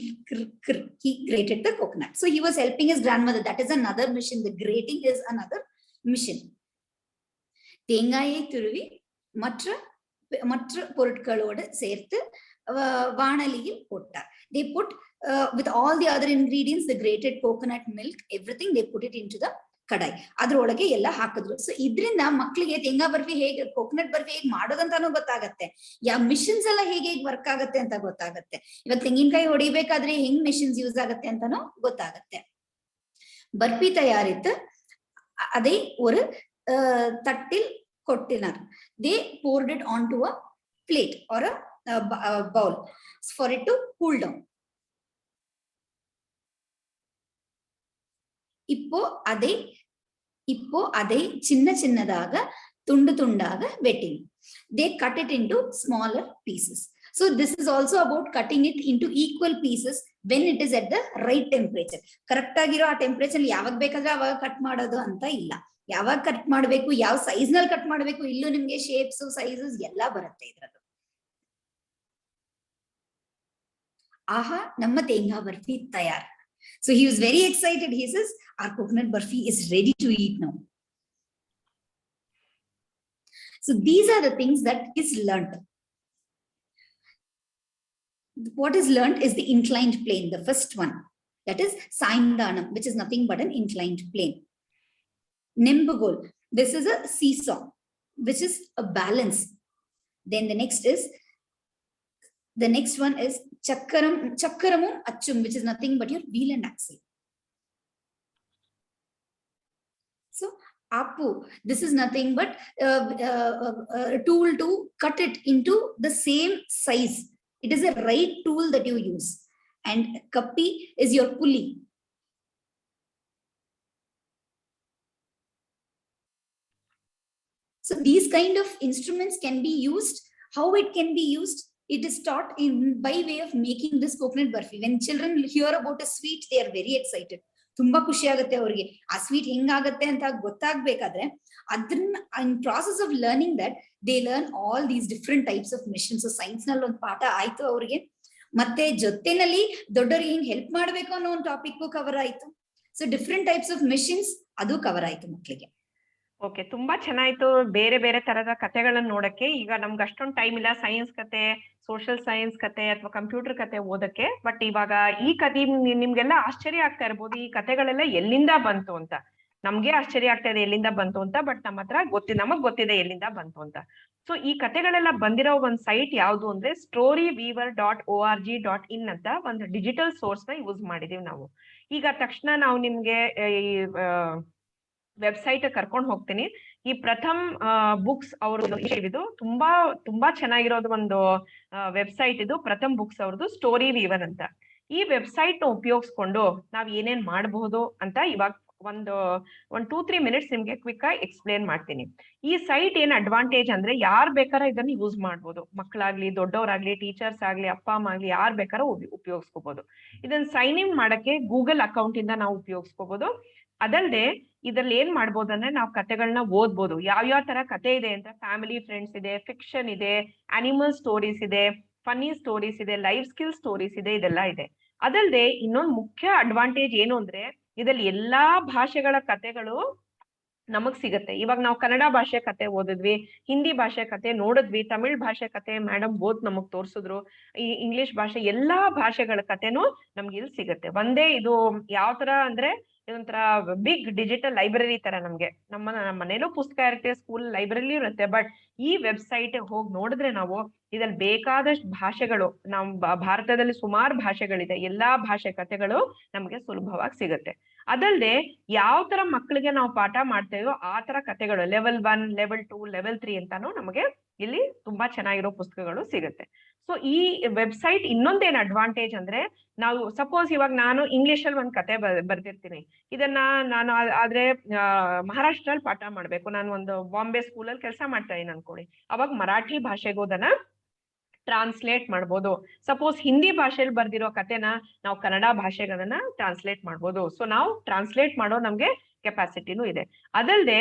He grated the coconut. So he was helping his grandmother. That is another mission. The grating is another mission. தேங்காயை துருவி மற்ற பொருட்களோடு சேர்த்து வாணலியில் போட்டார். They put with all the other ingredients, the grated coconut milk, everything, they put it into the ಕಡಾಯಿ. ಅದ್ರೊಳಗೆ ಎಲ್ಲ ಹಾಕಿದ್ರು. So ಇದ್ರಿಂದ ಮಕ್ಳಿಗೆ ತೆಂಗಾ ಬರ್ಫಿ ಹೇಗೆ, ಕೋಕೋನಟ್ ಬರ್ಫಿ ಹೇಗೆ ಮಾಡೋದಂತಾನು ಗೊತ್ತಾಗತ್ತೆ, ಯಾವ ಮಿಷನ್ಸ್ ಎಲ್ಲ ಹೇಗೆ ವರ್ಕ್ ಆಗತ್ತೆ ಅಂತ ಗೊತ್ತಾಗತ್ತೆ. ಇವಾಗ ತೆಂಗಿನಕಾಯಿ ಹೊಡಿಬೇಕಾದ್ರೆ ಹೆಂಗ್ ಮಿಷನ್ಸ್ ಯೂಸ್ ಆಗತ್ತೆ ಅಂತಾನು ಗೊತ್ತಾಗತ್ತೆ. ಬರ್ಫಿ ತಯಾರಿತ್ತು, அதை ஒரு தட்டில் கொட்டினார். They poured it onto a plate or a bowl for it to cool down. இப்போ அதை சின்னதாக துண்டாக வெட்டின. They cut it into smaller pieces. So this is also about cutting it into equal pieces when it is at the right temperature. Correct ಆಗಿರೋ ಆ temperature ಯಾವಾಗ ಬೇಕಾದ್ರೆ ಅವಾಗ ಕಟ್ ಮಾಡೋದು ಅಂತ ಇಲ್ಲ. ಯಾವಾಗ ಕಟ್ ಮಾಡಬೇಕು, ಯಾವ ಸೈಜ್ ನಲ್ಲಿ ಕಟ್ ಮಾಡಬೇಕು, ಇಲ್ಲೂ ನಿಮ್ಗೆ ಶೇಪ್ಸ್ ಸೈಜಸ್ ಎಲ್ಲ ಬರುತ್ತೆ ಇದ್ರದ್ದು. ಆಹಾ, ನಮ್ಮ ತೇಂಗಾ ಬರ್ಫಿ ತಯಾರ್. So he was very excited. He says, our coconut barfi is ready to eat now. So these are the things that is learnt. What is learnt is the inclined plane, the first one. That is Saindanam, which is nothing but an inclined plane. Nembugol, this is a seesaw, which is a balance. Then the next one is chakkaramum achum, which is nothing but your wheel and axle. So Apu, this is nothing but a tool to cut it into the same size. It is a right tool that you use. And Kappi is your pulley. So these kind of instruments can be used. How it can be used? It is taught by way of making this coconut barfi. When children hear about a sweet, they are very excited. ತುಂಬಾ ಖುಷಿ ಆಗುತ್ತೆ ಅವರಿಗೆ. ಆ sweet ಹೆಂಗಾಗತ್ತೆ ಅಂತ ಗೊತ್ತಾಗ್ಬೇಕಾದ್ರೆ ಅದನ್ನ in process of learning that they learn all these different types of missions. Science ನಲ್ಲಿ ಒಂದು ಪಾಠ ಆಯ್ತು ಅವ್ರಿಗೆ, ಮತ್ತೆ ಜೊತೆನಲ್ಲಿ ದೊಡ್ಡವರಿಗೆ ಹಿಂಗ್ ಹೆಲ್ಪ್ ಮಾಡ್ಬೇಕು ಅನ್ನೋ ಒಂದು ಟಾಪಿಕ್ ಕವರ್ ಆಯ್ತು. So different types of missions ಅದು ಕವರ್ ಆಯ್ತು ಮಕ್ಕಳಿಗೆ. ಓಕೆ, ತುಂಬಾ ಚೆನ್ನಾಯ್ತು ಬೇರೆ ಬೇರೆ ತರದ ಕಥೆಗಳನ್ನ ನೋಡಕ್ಕೆ. ಈಗ ನಮ್ಗೆ ಅಷ್ಟೊಂದು ಟೈಮ್ ಇಲ್ಲ ಸೈನ್ಸ್ ಕತೆ, ಸೋಷಿಯಲ್ ಸೈನ್ಸ್ ಕತೆ ಅಥವಾ ಕಂಪ್ಯೂಟರ್ ಕತೆ ಓದಕ್ಕೆ. ಬಟ್ ಇವಾಗ ಈ ಕತೆ ನಿಮ್ಗೆಲ್ಲ ಆಶ್ಚರ್ಯ ಆಗ್ತಾ ಇರ್ಬೋದು, ಈ ಕಥೆಗಳೆಲ್ಲ ಎಲ್ಲಿಂದ ಬಂತು ಅಂತ. ನಮ್ಗೆ ಆಶ್ಚರ್ಯ ಆಗ್ತಾ ಇದೆ ಎಲ್ಲಿಂದ ಬಂತು ಅಂತ, ಬಟ್ ನಮ್ಮ ಹತ್ರ ನಮಗ್ ಗೊತ್ತಿದೆ ಎಲ್ಲಿಂದ ಬಂತು ಅಂತ. ಸೊ ಈ ಕಥೆಗಳೆಲ್ಲ ಬಂದಿರೋ ಒಂದ್ ಸೈಟ್ ಯಾವ್ದು ಅಂದ್ರೆ storyweaver.org.in ಅಂತ ಒಂದು ಡಿಜಿಟಲ್ ಸೋರ್ಸ್ ನ ಯೂಸ್ ಮಾಡಿದೀವಿ ನಾವು. ಈಗ ತಕ್ಷಣ ನಾವು ನಿಮ್ಗೆ ವೆಬ್ಸೈಟ್ ಕರ್ಕೊಂಡು ಹೋಗ್ತೀನಿ. ಈ ಪ್ರಥಮ್ ಬುಕ್ಸ್ ಅವರು ಇದು ತುಂಬಾ ಚೆನ್ನಾಗಿರೋದು ಒಂದು ವೆಬ್ಸೈಟ್ ಇದು. ಪ್ರಥಮ್ ಬುಕ್ಸ್ ಅವ್ರದ್ದು ಸ್ಟೋರಿ ವೀವರ್ ಅಂತ. ಈ ವೆಬ್ಸೈಟ್ ನ ಉಪಯೋಗಿಸ್ಕೊಂಡು ನಾವ್ ಏನೇನ್ ಮಾಡಬಹುದು ಅಂತ ಇವಾಗ ಒಂದು 2-3 ಮಿನಿಟ್ಸ್ ನಿಮ್ಗೆ ಕ್ವಿಕ್ ಆಗಿ ಎಕ್ಸ್ಪ್ಲೇನ್ ಮಾಡ್ತೀನಿ. ಈ ಸೈಟ್ ಏನ್ ಅಡ್ವಾಂಟೇಜ್ ಅಂದ್ರೆ ಯಾರ್ ಬೇಕಾದ್ರೆ ಇದನ್ನ ಯೂಸ್ ಮಾಡ್ಬೋದು. ಮಕ್ಕಳಾಗ್ಲಿ, ದೊಡ್ಡವರಾಗ್ಲಿ, ಟೀಚರ್ಸ್ ಆಗ್ಲಿ, ಅಪ್ಪ ಅಮ್ಮ ಆಗ್ಲಿ, ಯಾರ್ ಬೇಕಾದ್ರೂ ಉಪಯೋಗಿಸ್ಕೋಬಹುದು. ಇದನ್ನ ಸೈನ್ ಇನ್ ಮಾಡಕ್ಕೆ ಗೂಗಲ್ ಅಕೌಂಟ್ ಇಂದ ನಾವು ಉಪಯೋಗಿಸ್ಕೋಬಹುದು. ಅದಲ್ಲದೆ ಇದ್ರಲ್ಲಿ ಏನ್ ಮಾಡ್ಬೋದು ಅಂದ್ರೆ ನಾವು ಕಥೆಗಳನ್ನ ಓದ್ಬೋದು. ಯಾವ್ಯಾವ ತರ ಕತೆ ಇದೆ ಅಂತ ಫ್ಯಾಮಿಲಿ ಫ್ರೆಂಡ್ಸ್ ಇದೆ, ಫಿಕ್ಷನ್ ಇದೆ, ಅನಿಮಲ್ ಸ್ಟೋರೀಸ್ ಇದೆ, ಫನ್ನಿ ಸ್ಟೋರೀಸ್ ಇದೆ, ಲೈಫ್ ಸ್ಕಿಲ್ ಸ್ಟೋರೀಸ್ ಇದೆ, ಇದೆಲ್ಲ ಇದೆ. ಅದಲ್ಲದೆ ಇನ್ನೊಂದು ಮುಖ್ಯ ಅಡ್ವಾಂಟೇಜ್ ಏನು ಅಂದ್ರೆ ಇದ್ರಲ್ಲಿ ಎಲ್ಲಾ ಭಾಷೆಗಳ ಕಥೆಗಳು ನಮಗ್ ಸಿಗತ್ತೆ. ಇವಾಗ ನಾವು ಕನ್ನಡ ಭಾಷೆ ಕತೆ ಓದಿದ್ವಿ, ಹಿಂದಿ ಭಾಷೆ ಕತೆ ನೋಡಿದ್ವಿ, ತಮಿಳ್ ಭಾಷೆ ಕತೆ ಮೇಡಮ್ ಬೋತ್ ನಮಗ್ ತೋರ್ಸಿದ್ರು, ಈ ಇಂಗ್ಲಿಷ್ ಭಾಷೆ ಎಲ್ಲಾ ಭಾಷೆಗಳ ಕತೆನೂ ನಮ್ಗೆ ಇಲ್ಲಿ ಸಿಗತ್ತೆ. ಒಂದೇ ಇದು ಯಾವ ತರ ಅಂದ್ರೆ ಇದೊಂಥರ ಬಿಗ್ ಡಿಜಿಟಲ್ ಲೈಬ್ರರಿ ತರ. ನಮ್ಗೆ ನಮ್ಮ ಮನೇಲೂ ಪುಸ್ತಕ ಇರುತ್ತೆ, ಸ್ಕೂಲ್ ಲೈಬ್ರರಿ ಇರುತ್ತೆ, ಬಟ್ ಈ ವೆಬ್ಸೈಟ್ ಹೋಗಿ ನೋಡಿದ್ರೆ ನಾವು ಇದ್ರಲ್ಲಿ ಬೇಕಾದಷ್ಟು ಭಾಷೆಗಳು, ನಮ್ ಭಾರತದಲ್ಲಿ ಸುಮಾರು ಭಾಷೆಗಳಿದೆ, ಎಲ್ಲಾ ಭಾಷೆ ಕಥೆಗಳು ನಮ್ಗೆ ಸುಲಭವಾಗಿ ಸಿಗುತ್ತೆ. ಅದಲ್ಲದೆ ಯಾವ ತರ ಮಕ್ಕಳಿಗೆ ನಾವು ಪಾಠ ಮಾಡ್ತೇವೋ ಆ ತರ ಕಥೆಗಳು ಲೆವೆಲ್ 1, ಲೆವೆಲ್ 2, ಲೆವೆಲ್ 3 ಅಂತಾನು ನಮಗೆ ಇಲ್ಲಿ ತುಂಬಾ ಚೆನ್ನಾಗಿರೋ ಪುಸ್ತಕಗಳು ಸಿಗುತ್ತೆ. ಸೊ ಈ ವೆಬ್ಸೈಟ್ ಇನ್ನೊಂದೇನ್ ಅಡ್ವಾಂಟೇಜ್ ಅಂದ್ರೆ ನಾವು ಸಪೋಸ್ ಇವಾಗ ನಾನು ಇಂಗ್ಲಿಷ್ ಅಲ್ಲಿ ಒಂದ್ ಕತೆ ಬರ್ದಿರ್ತೀನಿ, ಇದನ್ನ ನಾನು ಆದ್ರೆ ಮಹಾರಾಷ್ಟ್ರಲ್ಲಿ ಪಾಠ ಮಾಡ್ಬೇಕು, ನಾನು ಒಂದು ಬಾಂಬೆ ಸ್ಕೂಲಲ್ಲಿ ಕೆಲಸ ಮಾಡ್ತಾ ಇದ್ದೀನಿ ಅನ್ಕೊಳ್ಳಿ, ಅವಾಗ ಮರಾಠಿ ಭಾಷೆಗೂ ಅದನ್ನ ಟ್ರಾನ್ಸ್ಲೇಟ್ ಮಾಡ್ಬೋದು. ಸಪೋಸ್ ಹಿಂದಿ ಭಾಷೆಯಲ್ಲಿ ಬರ್ದಿರೋ ಕತೆನ ನಾವು ಕನ್ನಡ ಭಾಷೆಗೆ ಅದನ್ನ ಟ್ರಾನ್ಸ್ಲೇಟ್ ಮಾಡ್ಬೋದು. ಸೊ ನಾವು ಟ್ರಾನ್ಸ್ಲೇಟ್ ಮಾಡೋ ನಮ್ಗೆ ಕೆಪಾಸಿಟಿನೂ ಇದೆ. ಅದಲ್ಲದೆ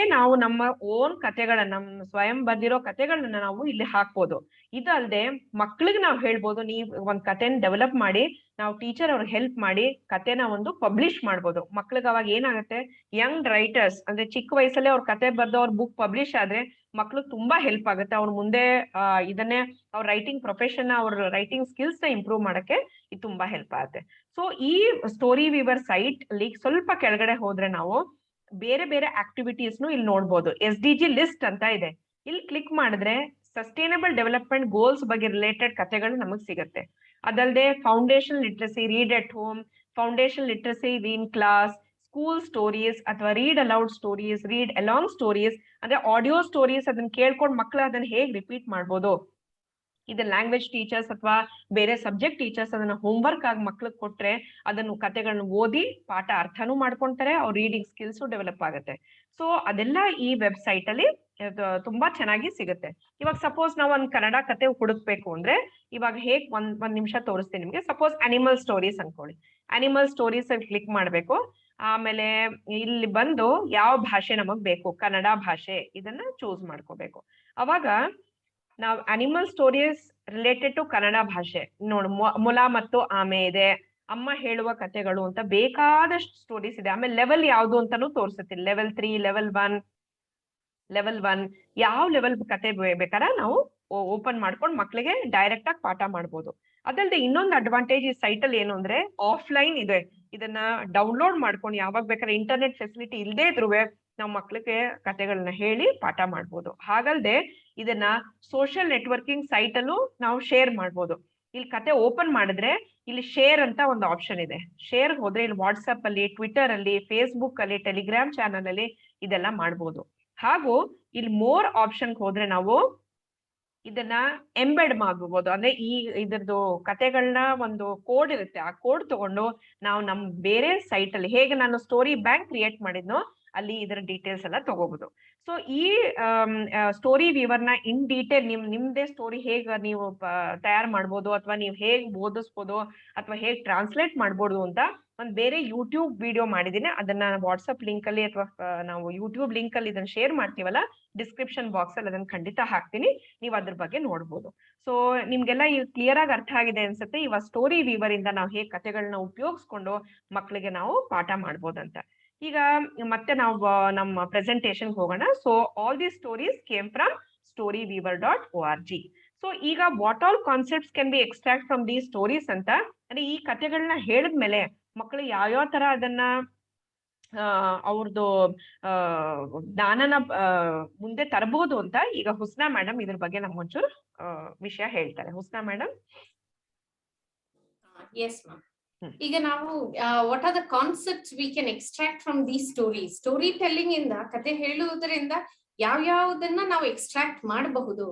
ನಾವು ನಮ್ಮ ಓನ್ ಕತೆಗಳನ್ನ, ನಮ್ಮ ಸ್ವಯಂ ಬರ್ದಿರೋ ಕತೆಗಳನ್ನ ನಾವು ಇಲ್ಲಿ ಹಾಕ್ಬೋದು. ಇದಲ್ಲದೆ ಮಕ್ಳಿಗೆ ನಾವು ಹೇಳ್ಬೋದು, ನೀವ್ ಒಂದ್ ಕತೆನ ಡೆವಲಪ್ ಮಾಡಿ ನಾವು ಟೀಚರ್ ಅವ್ರಿಗೆ ಹೆಲ್ಪ್ ಮಾಡಿ ಕತೆನ ಒಂದು ಪಬ್ಲಿಷ್ ಮಾಡ್ಬೋದು. ಮಕ್ಳಿಗೆ ಅವಾಗ ಏನಾಗುತ್ತೆ, ಯಂಗ್ ರೈಟರ್ಸ್ ಅಂದ್ರೆ ಚಿಕ್ಕ ವಯಸ್ಸಲ್ಲೇ ಅವ್ರ ಕತೆ ಬರ್ದು ಅವ್ರ ಬುಕ್ ಪಬ್ಲಿಷ್ ಆದ್ರೆ ಮಕ್ಳಿಗೆ ತುಂಬಾ ಹೆಲ್ಪ್ ಆಗುತ್ತೆ. ಅವ್ರ ಮುಂದೆ ಇದನ್ನೇ ಅವ್ರ ರೈಟಿಂಗ್ ಪ್ರೊಫೆಷನ್, ಅವ್ರ ರೈಟಿಂಗ್ ಸ್ಕಿಲ್ಸ್ ನ ಇಂಪ್ರೂವ್ ಮಾಡಕ್ಕೆ ಇದು ತುಂಬಾ ಹೆಲ್ಪ್ ಆಗುತ್ತೆ. ಸೊ ಈ ಸ್ಟೋರಿ ವೀವರ್ ಸೈಟ್ ಅಲ್ಲಿ ಸ್ವಲ್ಪ ಕೆಳಗಡೆ ಹೋದ್ರೆ ನಾವು ಬೇರೆ ಬೇರೆ ಆಕ್ಟಿವಿಟೀಸ್ ಇಲ್ಲಿ ನೋಡ್ಬೋದು. SDG ಲಿಸ್ಟ್ ಅಂತ ಇದೆ, ಇಲ್ಲಿ ಕ್ಲಿಕ್ ಮಾಡಿದ್ರೆ ಸಸ್ಟೈನಬಲ್ ಡೆವಲಪ್ಮೆಂಟ್ ಗೋಲ್ಸ್ ಬಗ್ಗೆ ರಿಲೇಟೆಡ್ ಕಥೆಗಳು ನಮಗ್ ಸಿಗುತ್ತೆ. ಅದಲ್ಲದೆ foundation literacy, read at home, foundation literacy in class, school stories ಅಥವಾ read aloud stories, read along stories ಅಂದ್ರೆ ಆಡಿಯೋ ಸ್ಟೋರೀಸ್, ಅದನ್ನ ಕೇಳ್ಕೊಂಡು ಮಕ್ಳು ಅದನ್ನ ಹೇಗ್ ರಿಪೀಟ್ ಮಾಡ್ಬೋದು. ಇದನ್ನ ಲ್ಯಾಂಗ್ವೇಜ್ ಟೀಚರ್ಸ್ ಅಥವಾ ಬೇರೆ ಸಬ್ಜೆಕ್ಟ್ ಟೀಚರ್ಸ್ ಅದನ್ನ ಹೋಮ್ವರ್ಕ್ ಆಗಿ ಮಕ್ಳಿಗೆ ಕೊಟ್ರೆ ಅದನ್ನು ಕತೆಗಳನ್ನ ಓದಿ ಪಾಠ ಅರ್ಥನೂ ಮಾಡ್ಕೊಂತಾರೆ, ಅವ್ರ ರೀಡಿಂಗ್ ಸ್ಕಿಲ್ಸ್ ಡೆವಲಪ್ ಆಗುತ್ತೆ. ಸೊ ಅದೆಲ್ಲ ಈ ವೆಬ್ಸೈಟ್ ಅಲ್ಲಿ ತುಂಬಾ ಚೆನ್ನಾಗಿ ಸಿಗುತ್ತೆ. ಇವಾಗ ಸಪೋಸ್ ನಾವು ಒಂದ್ ಕನ್ನಡ ಕತೆ ಹುಡುಕ್ಬೇಕು ಅಂದ್ರೆ ಇವಾಗ ಹೇಗ್ ಒಂದ್ ನಿಮಿಷ ತೋರಿಸ್ತೀನಿ ನಿಮ್ಗೆ. ಸಪೋಸ್ ಅನಿಮಲ್ ಸ್ಟೋರೀಸ್ ಅನ್ಕೊಳ್ಳಿ, ಅನಿಮಲ್ ಸ್ಟೋರೀಸ್ ಅಲ್ಲಿ ಕ್ಲಿಕ್ ಮಾಡ್ಬೇಕು. ಆಮೇಲೆ ಇಲ್ಲಿ ಬಂದು ಯಾವ ಭಾಷೆ ನಮಗ್ ಬೇಕು, ಕನ್ನಡ ಭಾಷೆ, ಇದನ್ನ ಚೂಸ್ ಮಾಡ್ಕೋಬೇಕು. ಅವಾಗ ನಾವು animal stories related to Kannada ಭಾಷೆ ನೋಡು, ಮೊಲ ಮತ್ತು ಆಮೆ ಇದೆ, ಅಮ್ಮ ಹೇಳುವ ಕಥೆಗಳು ಅಂತ ಬೇಕಾದಷ್ಟು ಸ್ಟೋರೀಸ್ ಇದೆ. ಆಮೇಲೆ ಲೆವೆಲ್ ಯಾವ್ದು ಅಂತಾನು ತೋರಿಸುತ್ತೆ, ಲೆವೆಲ್ 3, ಲೆವೆಲ್ 1 ಯಾವ ಲೆವೆಲ್ ಕತೆ ಬೇಕಾದ್ರೆ ನಾವು ಓಪನ್ ಮಾಡ್ಕೊಂಡು ಮಕ್ಳಿಗೆ ಡೈರೆಕ್ಟ್ ಆಗಿ ಪಾಠ ಮಾಡ್ಬೋದು. ಅದಲ್ಲದೆ ಇನ್ನೊಂದು ಅಡ್ವಾಂಟೇಜ್ ಈ ಸೈಟ್ ಅಲ್ಲಿ ಏನು ಅಂದ್ರೆ ಆಫ್ಲೈನ್ ಇದೆ, ಇದನ್ನ ಡೌನ್ಲೋಡ್ ಮಾಡ್ಕೊಂಡು ಯಾವಾಗ ಬೇಕಾದ್ರೆ ಇಂಟರ್ನೆಟ್ ಫೆಸಿಲಿಟಿ ಇಲ್ಲದೆ ಇದ್ರು ನಾವು ಮಕ್ಳಿಗೆ ಕತೆಗಳನ್ನ ಹೇಳಿ ಪಾಠ ಮಾಡ್ಬೋದು. ಹಾಗಲ್ದೆ ಇದನ್ನ ಸೋಷಿಯಲ್ ನೆಟ್ವರ್ಕಿಂಗ್ ಸೈಟ್ ಅಲ್ಲೂ ನಾವು ಶೇರ್ ಮಾಡ್ಬೋದು. ಇಲ್ಲಿ ಕತೆ ಓಪನ್ ಮಾಡಿದ್ರೆ ಇಲ್ಲಿ ಶೇರ್ ಅಂತ ಒಂದು ಆಪ್ಷನ್ ಇದೆ. ಶೇರ್ ಹೋದ್ರೆ ಇಲ್ಲಿ ವಾಟ್ಸ್ಆಪ್ ಅಲ್ಲಿ, ಟ್ವಿಟರ್ ಅಲ್ಲಿ, ಫೇಸ್ಬುಕ್ ಅಲ್ಲಿ, ಟೆಲಿಗ್ರಾಮ್ ಚಾನಲ್ ಅಲ್ಲಿ ಇದೆಲ್ಲ ಮಾಡ್ಬೋದು. ಹಾಗೂ ಇಲ್ಲಿ ಮೋರ್ ಆಪ್ಷನ್ ಹೋದ್ರೆ ನಾವು ಇದನ್ನ ಎಂಬೆಡ್ ಮಾಡ್ಬೋದು. ಅಂದ್ರೆ ಇದ್ರದ್ದು ಕತೆಗಳನ್ನ ಒಂದು ಕೋಡ್ ಇರುತ್ತೆ, ಆ ಕೋಡ್ ತಗೊಂಡು ನಾವು ನಮ್ ಬೇರೆ ಸೈಟ್ ಅಲ್ಲಿ ಹೇಗೆ ನಾನು ಸ್ಟೋರಿ ಬ್ಯಾಂಕ್ ಕ್ರಿಯೇಟ್ ಮಾಡಿದ್ನೋ ಅಲ್ಲಿ ಇದರ ಡೀಟೇಲ್ಸ್ ಎಲ್ಲ ತಗೋಬಹುದು. ಸೊ ಈ ಸ್ಟೋರಿ ವ್ಯೂವರ್ ನ ಇನ್ ಡೀಟೇಲ್ ನಿಮ್ದೇ ಸ್ಟೋರಿ ಹೇಗ ನೀವು ತಯಾರು ಮಾಡ್ಬೋದು, ಅಥವಾ ನೀವು ಹೇಗ್ ಓದಿಸ್ಬೋದು, ಅಥವಾ ಹೇಗ್ ಟ್ರಾನ್ಸ್ಲೇಟ್ ಮಾಡ್ಬೋದು ಅಂತ ಒಂದ್ ಬೇರೆ ಯೂಟ್ಯೂಬ್ ವಿಡಿಯೋ ಮಾಡಿದೀನಿ. ಅದನ್ನ ವಾಟ್ಸ್ಆಪ್ ಲಿಂಕ್ ಅಲ್ಲಿ ಅಥವಾ ನಾವು ಯೂಟ್ಯೂಬ್ ಲಿಂಕ್ ಅಲ್ಲಿ ಇದನ್ನ ಶೇರ್ ಮಾಡ್ತೀವಲ್ಲ, ಡಿಸ್ಕ್ರಿಪ್ಷನ್ ಬಾಕ್ಸ್ ಅಲ್ಲಿ ಅದನ್ನ ಖಂಡಿತ ಹಾಕ್ತೀನಿ, ನೀವು ಅದ್ರ ಬಗ್ಗೆ ನೋಡ್ಬೋದು. ಸೊ ನಿಮ್ಗೆಲ್ಲ ಈಗ ಕ್ಲಿಯರ್ ಆಗಿ ಅರ್ಥ ಆಗಿದೆ ಅನ್ಸುತ್ತೆ ಇವಾಗ ಸ್ಟೋರಿ ವೀವರ್ ಇಂದ ನಾವು ಹೇಗ್ ಕತೆಗಳನ್ನ ಉಪಯೋಗಿಸ್ಕೊಂಡು ಮಕ್ಕಳಿಗೆ ನಾವು ಪಾಠ ಮಾಡ್ಬೋದಂತ. ಈಗ ಮತ್ತೆ ನಾವು ನಮ್ಮ ಪ್ರೆಸೆಂಟೇಶನ್ ಹೋಗೋಣ. So all the stories came from storyweaver.org. So ಈಗ what all concepts can be extract from the stories ಅಂತ, ಅಂದ್ರೆ ಈ ಕತೆಗಳನ್ನ ಹೇಳಿದ್ಮೇಲೆ ಮಕ್ಕಳು ಯಾವ್ಯಾವ ತರ ಅದನ್ನ ಅವ್ರದ್ದು ಜ್ಞಾನನ ಮುಂದೆ ತರಬಹುದು ಅಂತ ಈಗ ಹುಸ್ನಾ ಮೇಡಮ್ ಇದ್ರ ಬಗ್ಗೆ ನಮ್ಗೊಂಚೂರು ವಿಷಯ ಹೇಳ್ತಾರೆ. ಹುಸ್ನಾ ಮೇಡಮ್. Yes ma'am. ಈಗ ನಾವು what are the concepts we can extract from the stories. Story telling ಇಂದ, ಕತೆ ಹೇಳುವುದರಿಂದ ಯಾವ್ಯಾವುದನ್ನ ನಾವು ಎಕ್ಸ್ಟ್ರಾಕ್ಟ್ ಮಾಡಬಹುದು.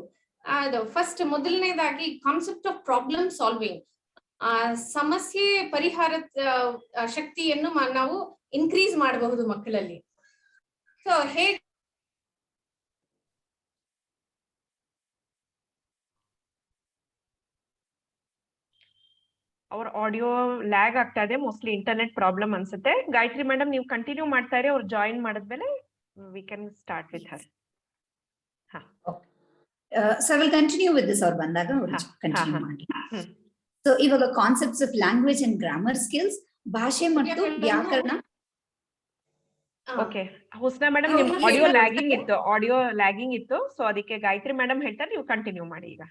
ಫಸ್ಟ್ ಮೊದಲನೇದಾಗಿ ಕಾನ್ಸೆಪ್ಟ್ ಆಫ್ ಪ್ರಾಬ್ಲಮ್ ಸಾಲ್ವಿಂಗ್, ಸಮಸ್ಯೆ ಪರಿಹಾರದ ಶಕ್ತಿಯನ್ನು ನಾವು ಇನ್ಕ್ರೀಸ್ ಮಾಡಬಹುದು ಮಕ್ಕಳಲ್ಲಿ. ಸೊ ಹೇಗೆ ಅವ್ರ ಆಡಿಯೋ ಲ್ಯಾಗ್ ಆಗ್ತಾ ಇದೆ, ಮೋಸ್ಟ್ಲಿ ಇಂಟರ್ನೆಟ್ ಪ್ರಾಬ್ಲಮ್ ಅನ್ಸುತ್ತೆ. ಗಾಯತ್ರಿ ಮೇಡಮ್ ನೀವು ಕಂಟಿನ್ಯೂ ಮಾಡ್ತಾ ಇರಿ, ಅವ್ರು ಜಾಯಿನ್ ಮಾಡಿದ್ಮೇಲೆ we can start with her. So I will continue with this ಅವ್ರು ಬಂದಾಗ ಅವ್ರು ಕಂಟಿನ್ಯೂ ಮಾಡಿ. ಸೊ ಇವಾಗ concepts of language and grammar skills, ಭಾಷೆ ಮತ್ತು ವ್ಯಾಕರಣ. ಓಕೆ ಹುಸ್ನಾ ಮೇಡಮ್, ನಿಮ್ ಆಡಿಯೋ ಲ್ಯಾಗಿಂಗ್ ಇತ್ತು, ಸೊ ಅದಕ್ಕೆ ಗಾಯತ್ರಿ ಮೇಡಮ್ ಹೇಳ್ತಾರೆ, ನೀವು ಕಂಟಿನ್ಯೂ ಮಾಡಿ ಈಗ.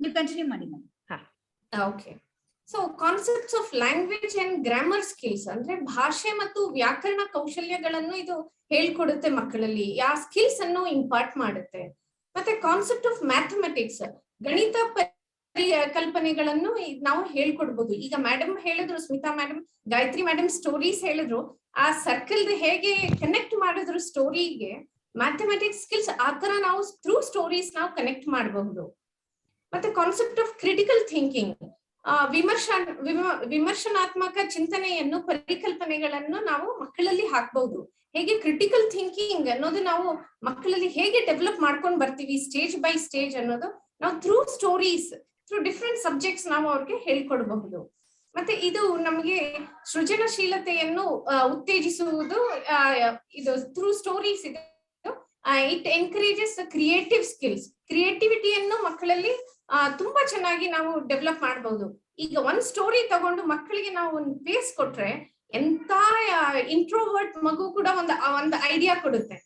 ನೀವು ಕಂಟಿನ್ಯೂ ಮಾಡಿ ma'am. Okay. So concepts of language and grammar skills ಅಂದ್ರೆ ಭಾಷೆ ಮತ್ತು ವ್ಯಾಕರಣ ಕೌಶಲ್ಯಗಳನ್ನು ಇದು ಹೇಳ್ಕೊಡುತ್ತೆ ಮಕ್ಕಳಲ್ಲಿ, ಆ ಸ್ಕಿಲ್ಸ್ ಅನ್ನು ಇಂಪಾರ್ಟ್ ಮಾಡುತ್ತೆ. ಮತ್ತೆ ಕಾನ್ಸೆಪ್ಟ್ ಆಫ್ ಮ್ಯಾಥಮೆಟಿಕ್ಸ್, ಗಣಿತ ಕಲ್ಪನೆಗಳನ್ನು ನಾವು ಹೇಳ್ಕೊಡ್ಬೋದು. ಈಗ ಮೇಡಮ್ ಹೇಳಿದ್ರು, Smita madam, Gayatri madam stories ಹೇಳಿದ್ರು, ಆ ಸರ್ಕಲ್ ಹೇಗೆ ಕನೆಕ್ಟ್ ಮಾಡಿದ್ರು ಸ್ಟೋರಿಗೆ ಮ್ಯಾಥಮೆಟಿಕ್ಸ್ ಸ್ಕಿಲ್ಸ್, ಆತರ ನಾವು ಥ್ರೂ ಸ್ಟೋರೀಸ್ ನಾವು ಕನೆಕ್ಟ್ ಮಾಡಬಹುದು. ಮತ್ತೆ ಕಾನ್ಸೆಪ್ಟ್ ಆಫ್ ಕ್ರಿಟಿಕಲ್ ಥಿಂಕಿಂಗ್, ವಿಮರ್ಶನಾತ್ಮಕ ಚಿಂತನೆಯನ್ನು, ಪರಿಕಲ್ಪನೆಗಳನ್ನು ನಾವು ಮಕ್ಕಳಲ್ಲಿ ಹಾಕ್ಬಹುದು. ಹೇಗೆ ಕ್ರಿಟಿಕಲ್ ಥಿಂಕಿಂಗ್ ಅನ್ನೋದು ನಾವು ಮಕ್ಕಳಲ್ಲಿ ಹೇಗೆ ಡೆವಲಪ್ ಮಾಡ್ಕೊಂಡು ಬರ್ತೀವಿ ಸ್ಟೇಜ್ ಬೈ ಸ್ಟೇಜ್ ಅನ್ನೋದು ನಾವು through stories, through different subjects ನಾವು ಅವ್ರಿಗೆ ಹೇಳ್ಕೊಡ್ಬಹುದು. ಮತ್ತೆ ಇದು ನಮಗೆ ಸೃಜನಶೀಲತೆಯನ್ನು ಉತ್ತೇಜಿಸುವುದು, ಇದು ಥ್ರೂ ಸ್ಟೋರೀಸ್ ಇದೆ. ಇಟ್ ಎನ್ಕರೇಜಸ್ ಕ್ರಿಯೇಟಿವ್ ಸ್ಕಿಲ್ಸ್, ಕ್ರಿಯೇಟಿವಿಟಿಯನ್ನು ಮಕ್ಕಳಲ್ಲಿ ತುಂಬಾ ಚೆನ್ನಾಗಿ ನಾವು ಡೆವಲಪ್ ಮಾಡಬಹುದು. ಈಗ ಒಂದ್ ಸ್ಟೋರಿ ತಗೊಂಡು ಮಕ್ಕಳಿಗೆ ನಾವು ಒಂದು ಪೇಸ್ ಕೊಟ್ರೆ ಎಂತ ಇಂಟ್ರೋವರ್ಟ್ ಮಗು ಕೂಡ ಒಂದು ಐಡಿಯಾ ಕೊಡುತ್ತೆ.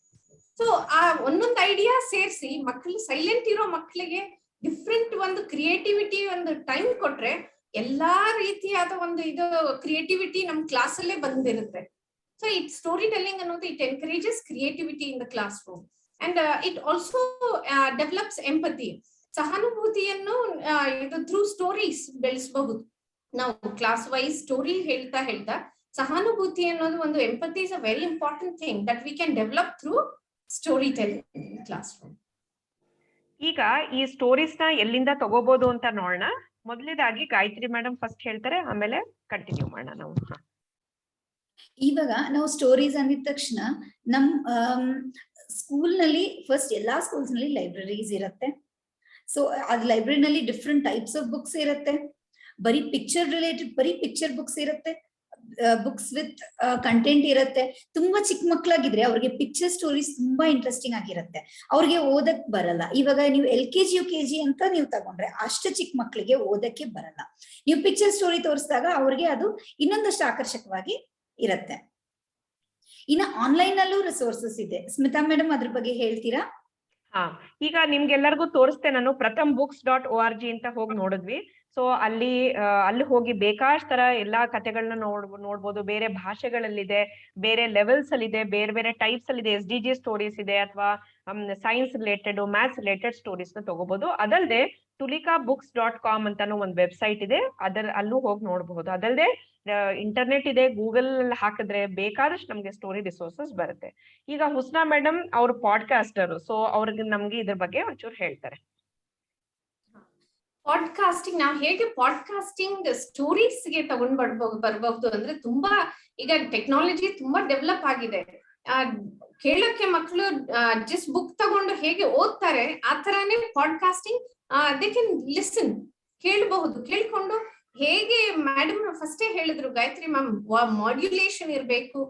ಸೊ ಆ ಒಂದೊಂದು ಐಡಿಯಾ ಸೇರಿಸಿ ಮಕ್ಕಳು, ಸೈಲೆಂಟ್ ಇರೋ ಮಕ್ಕಳಿಗೆ ಡಿಫ್ರೆಂಟ್ ಒಂದು ಕ್ರಿಯೇಟಿವಿಟಿ ಒಂದು ಟೈಮ್ ಕೊಟ್ರೆ ಎಲ್ಲಾ ರೀತಿಯಾದ ಒಂದು ಇದು ಕ್ರಿಯೇಟಿವಿಟಿ ನಮ್ ಕ್ಲಾಸ್ ಅಲ್ಲೇ ಬಂದಿರುತ್ತೆ. ಸೊ ಇಟ್ ಸ್ಟೋರಿ ಟೆಲ್ಲಿಂಗ್ ಅನ್ನೋದು it encourages creativity in the classroom and it also develops empathy, ಸಹಾನುಭೂತಿಯನ್ನು ಇದು ಥ್ರೂ ಸ್ಟೋರೀಸ್ ಬೆಳೆಸಬಹುದು. ನಾವು ಕ್ಲಾಸ್ ವೈಸ್ ಸ್ಟೋರಿ ಹೇಳ್ತಾ ಸಹಾನುಭೂತಿ ಅನ್ನೋದು ಒಂದು empathy is a very important thing that we can develop through story telling in class room. ಈಗ ಈ ಸ್ಟೋರೀಸ್ ನ ಎಲ್ಲಿಂದ ತಗೋಬಹುದು ಅಂತ ನೋಡೋಣ. ಮೊದಲನೇದಾಗಿ ಗಾಯತ್ರಿ ಮೇಡಮ್ ಫಸ್ಟ್ ಹೇಳ್ತಾರೆ, ಆಮೇಲೆ ಕಂಟಿನ್ಯೂ ಮಾಡೋಣ ನಾವು. ಇವಾಗ ನಾವು ಸ್ಟೋರೀಸ್ ಅಂದಿದ ತಕ್ಷಣ ನಮ್ ಸ್ಕೂಲ್ ನಲ್ಲಿ ಫಸ್ಟ್ ಎಲ್ಲಾ ಸ್ಕೂಲ್ಸ್ ನಲ್ಲಿ ಲೈಬ್ರರೀಸ್ ಇರುತ್ತೆ. ಸೊ ಅದ್ ಲೈಬ್ರರಿನಲ್ಲಿ ಡಿಫ್ರೆಂಟ್ ಟೈಪ್ಸ್ ಆಫ್ ಬುಕ್ಸ್ ಇರುತ್ತೆ. ಬರೀ ಪಿಕ್ಚರ್ ರಿಲೇಟೆಡ್, ಬರೀ ಪಿಕ್ಚರ್ ಬುಕ್ಸ್ ಇರುತ್ತೆ, ಬುಕ್ಸ್ ವಿತ್ ಕಂಟೆಂಟ್ ಇರುತ್ತೆ. ತುಂಬಾ ಚಿಕ್ಕ ಮಕ್ಳಾಗಿದ್ರೆ ಅವ್ರಿಗೆ ಪಿಕ್ಚರ್ ಸ್ಟೋರೀಸ್ ತುಂಬಾ ಇಂಟ್ರೆಸ್ಟಿಂಗ್ ಆಗಿರುತ್ತೆ, ಅವ್ರಿಗೆ ಓದಕ್ ಬರಲ್ಲ. ಇವಾಗ ನೀವು LKG UKG ಅಂತ ನೀವು ತಗೊಂಡ್ರೆ ಅಷ್ಟು ಚಿಕ್ಕ ಮಕ್ಳಿಗೆ ಓದಕ್ಕೆ ಬರಲ್ಲ. ನೀವು ಪಿಕ್ಚರ್ ಸ್ಟೋರಿ ತೋರಿಸಿದಾಗ ಅವ್ರಿಗೆ ಅದು ಇನ್ನೊಂದಷ್ಟು ಆಕರ್ಷಕವಾಗಿ ಇರುತ್ತೆ. ಇನ್ನು ಆನ್ಲೈನ್ ನಲ್ಲೂ ರಿಸೋರ್ಸಸ್ ಇದೆ. ಸ್ಮಿತಾ ಮೇಡಮ್ ಅದ್ರ ಬಗ್ಗೆ ಹೇಳ್ತೀರಾ? ಈಗ ನಿಮ್ಗೆಲ್ಲರಿಗೂ ತೋರಿಸ್ತೆ ನಾನು. ಪ್ರಥಮ್ books.org ಅಂತ ಹೋಗಿ ನೋಡಿದ್ವಿ. ಸೊ ಅಲ್ಲಿ ಹೋಗಿ ಬೇಕಾಷ್ಟು ತರ ಎಲ್ಲಾ ಕಥೆಗಳನ್ನ ನೋಡ್ಬೋದು. ಬೇರೆ ಭಾಷೆಗಳಲ್ಲಿದೆ, ಬೇರೆ ಲೆವೆಲ್ಸ್ ಅಲ್ಲಿ ಇದೆ, ಬೇರೆ ಬೇರೆ ಟೈಪ್ಸ್ ಅಲ್ಲಿ ಇದೆ. SDG ಸ್ಟೋರೀಸ್ ಇದೆ, ಅಥವಾ science related, maths related stories ನ ತಗೋಬಹುದು. ಅದಲ್ಲದೆ tulikabooks.com ಅಂತಾನು ಒಂದು ವೆಬ್ಸೈಟ್ ಇದೆ, ಅಲ್ಲೂ ಹೋಗಿ ನೋಡಬಹುದು. ಅದಲ್ಲದೆ ಇಂಟರ್ನೆಟ್ ಇದೆ, ಗೂಗಲ್ ಹಾಕಿದ್ರೆ ಬೇಕಾದಷ್ಟು ನಮ್ಗೆ ಸ್ಟೋರಿ ರಿಸೋರ್ಸಸ್ ಬರುತ್ತೆ. ಈಗ ಹುಸ್ನಾ ಮೇಡಮ್ ಅವ್ರ ಪಾಡ್ಕಾಸ್ಟರ್, ಸೊ ಅವ್ರಿಗೆ ನಮ್ಗೆ ಇದ್ರ ಬಗ್ಗೆ ಒಂಚೂರು ಹೇಳ್ತಾರೆ. ಪಾಡ್ಕಾಸ್ಟಿಂಗ್ ನಾವು ಹೇಗೆ ಪಾಡ್ಕಾಸ್ಟಿಂಗ್ ಸ್ಟೋರೀಸ್ ಗೆ ತಗೊಂಡ್ ಬರ್ಬಹುದು ಅಂದ್ರೆ, ತುಂಬಾ ಈಗ ಟೆಕ್ನಾಲಜಿ ತುಂಬಾ ಡೆವಲಪ್ ಆಗಿದೆ. ಕೇಳಕ್ಕೆ ಮಕ್ಕಳು ಜಸ್ಟ್ ಬುಕ್ ತಗೊಂಡು ಹೇಗೆ ಓದ್ತಾರೆ, ಆ ತರಾನೇ ಪಾಡ್ಕಾಸ್ಟಿಂಗ್ ದೇ ಕ್ಯಾನ್ ಲಿಸನ್, ಕೇಳಬಹುದು. ಕೇಳ್ಕೊಂಡು ಹೇಗೆ ಮೇಡಮ್ ಫಸ್ಟೇ ಹೇಳಿದ್ರು, ಗಾಯತ್ರಿ ಮ್ಯಾಮ್, ಮಾಡ್ಯುಲೇಷನ್ ಇರ್ಬೇಕು,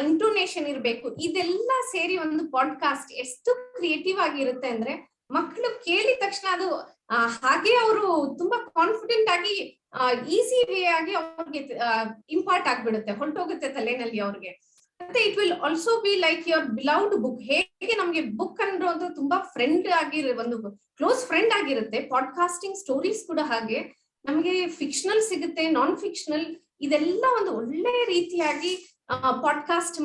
ಇಂಟೋನೇಷನ್ ಇರ್ಬೇಕು, ಇದೆಲ್ಲ ಸೇರಿ ಒಂದು ಪಾಡ್ಕಾಸ್ಟ್ ಎಷ್ಟು ಕ್ರಿಯೇಟಿವ್ ಆಗಿರುತ್ತೆ ಅಂದ್ರೆ, ಮಕ್ಕಳು ಕೇಳಿದ ತಕ್ಷಣ ಅದು ಹಾಗೆ ಅವರು ತುಂಬಾ ಕಾನ್ಫಿಡೆಂಟ್ ಆಗಿ ಈಸಿ ವೇ ಆಗಿ ಅವ್ರಿಗೆ ಇಂಪಾರ್ಟ್ ಆಗ್ಬಿಡುತ್ತೆ, ಹೊರಟೋಗುತ್ತೆ ತಲೆನಲ್ಲಿ ಅವ್ರಿಗೆ. ಮತ್ತೆ it will also be like your beloved book. ಹೇಗೆ ನಮ್ಗೆ ಬುಕ್ ಅನ್ನೋದು ತುಂಬಾ ಫ್ರೆಂಡ್ ಒಂದು ಕ್ಲೋಸ್ ಫ್ರೆಂಡ್ ಆಗಿರುತ್ತೆ, ಪಾಡ್ಕಾಸ್ಟಿಂಗ್ ಸ್ಟೋರೀಸ್ ಕೂಡ ಹಾಗೆ. ನಮ್ಗೆ ಫಿಕ್ಷನಲ್ ಸಿಗುತ್ತೆ, ನಾನ್ ಫಿಕ್ಷನಲ್, ಇದೆಲ್ಲ ಒಂದು ಒಳ್ಳೆ ರೀತಿಯಾಗಿ ಪಾಡ್ಕಾಸ್ಟ್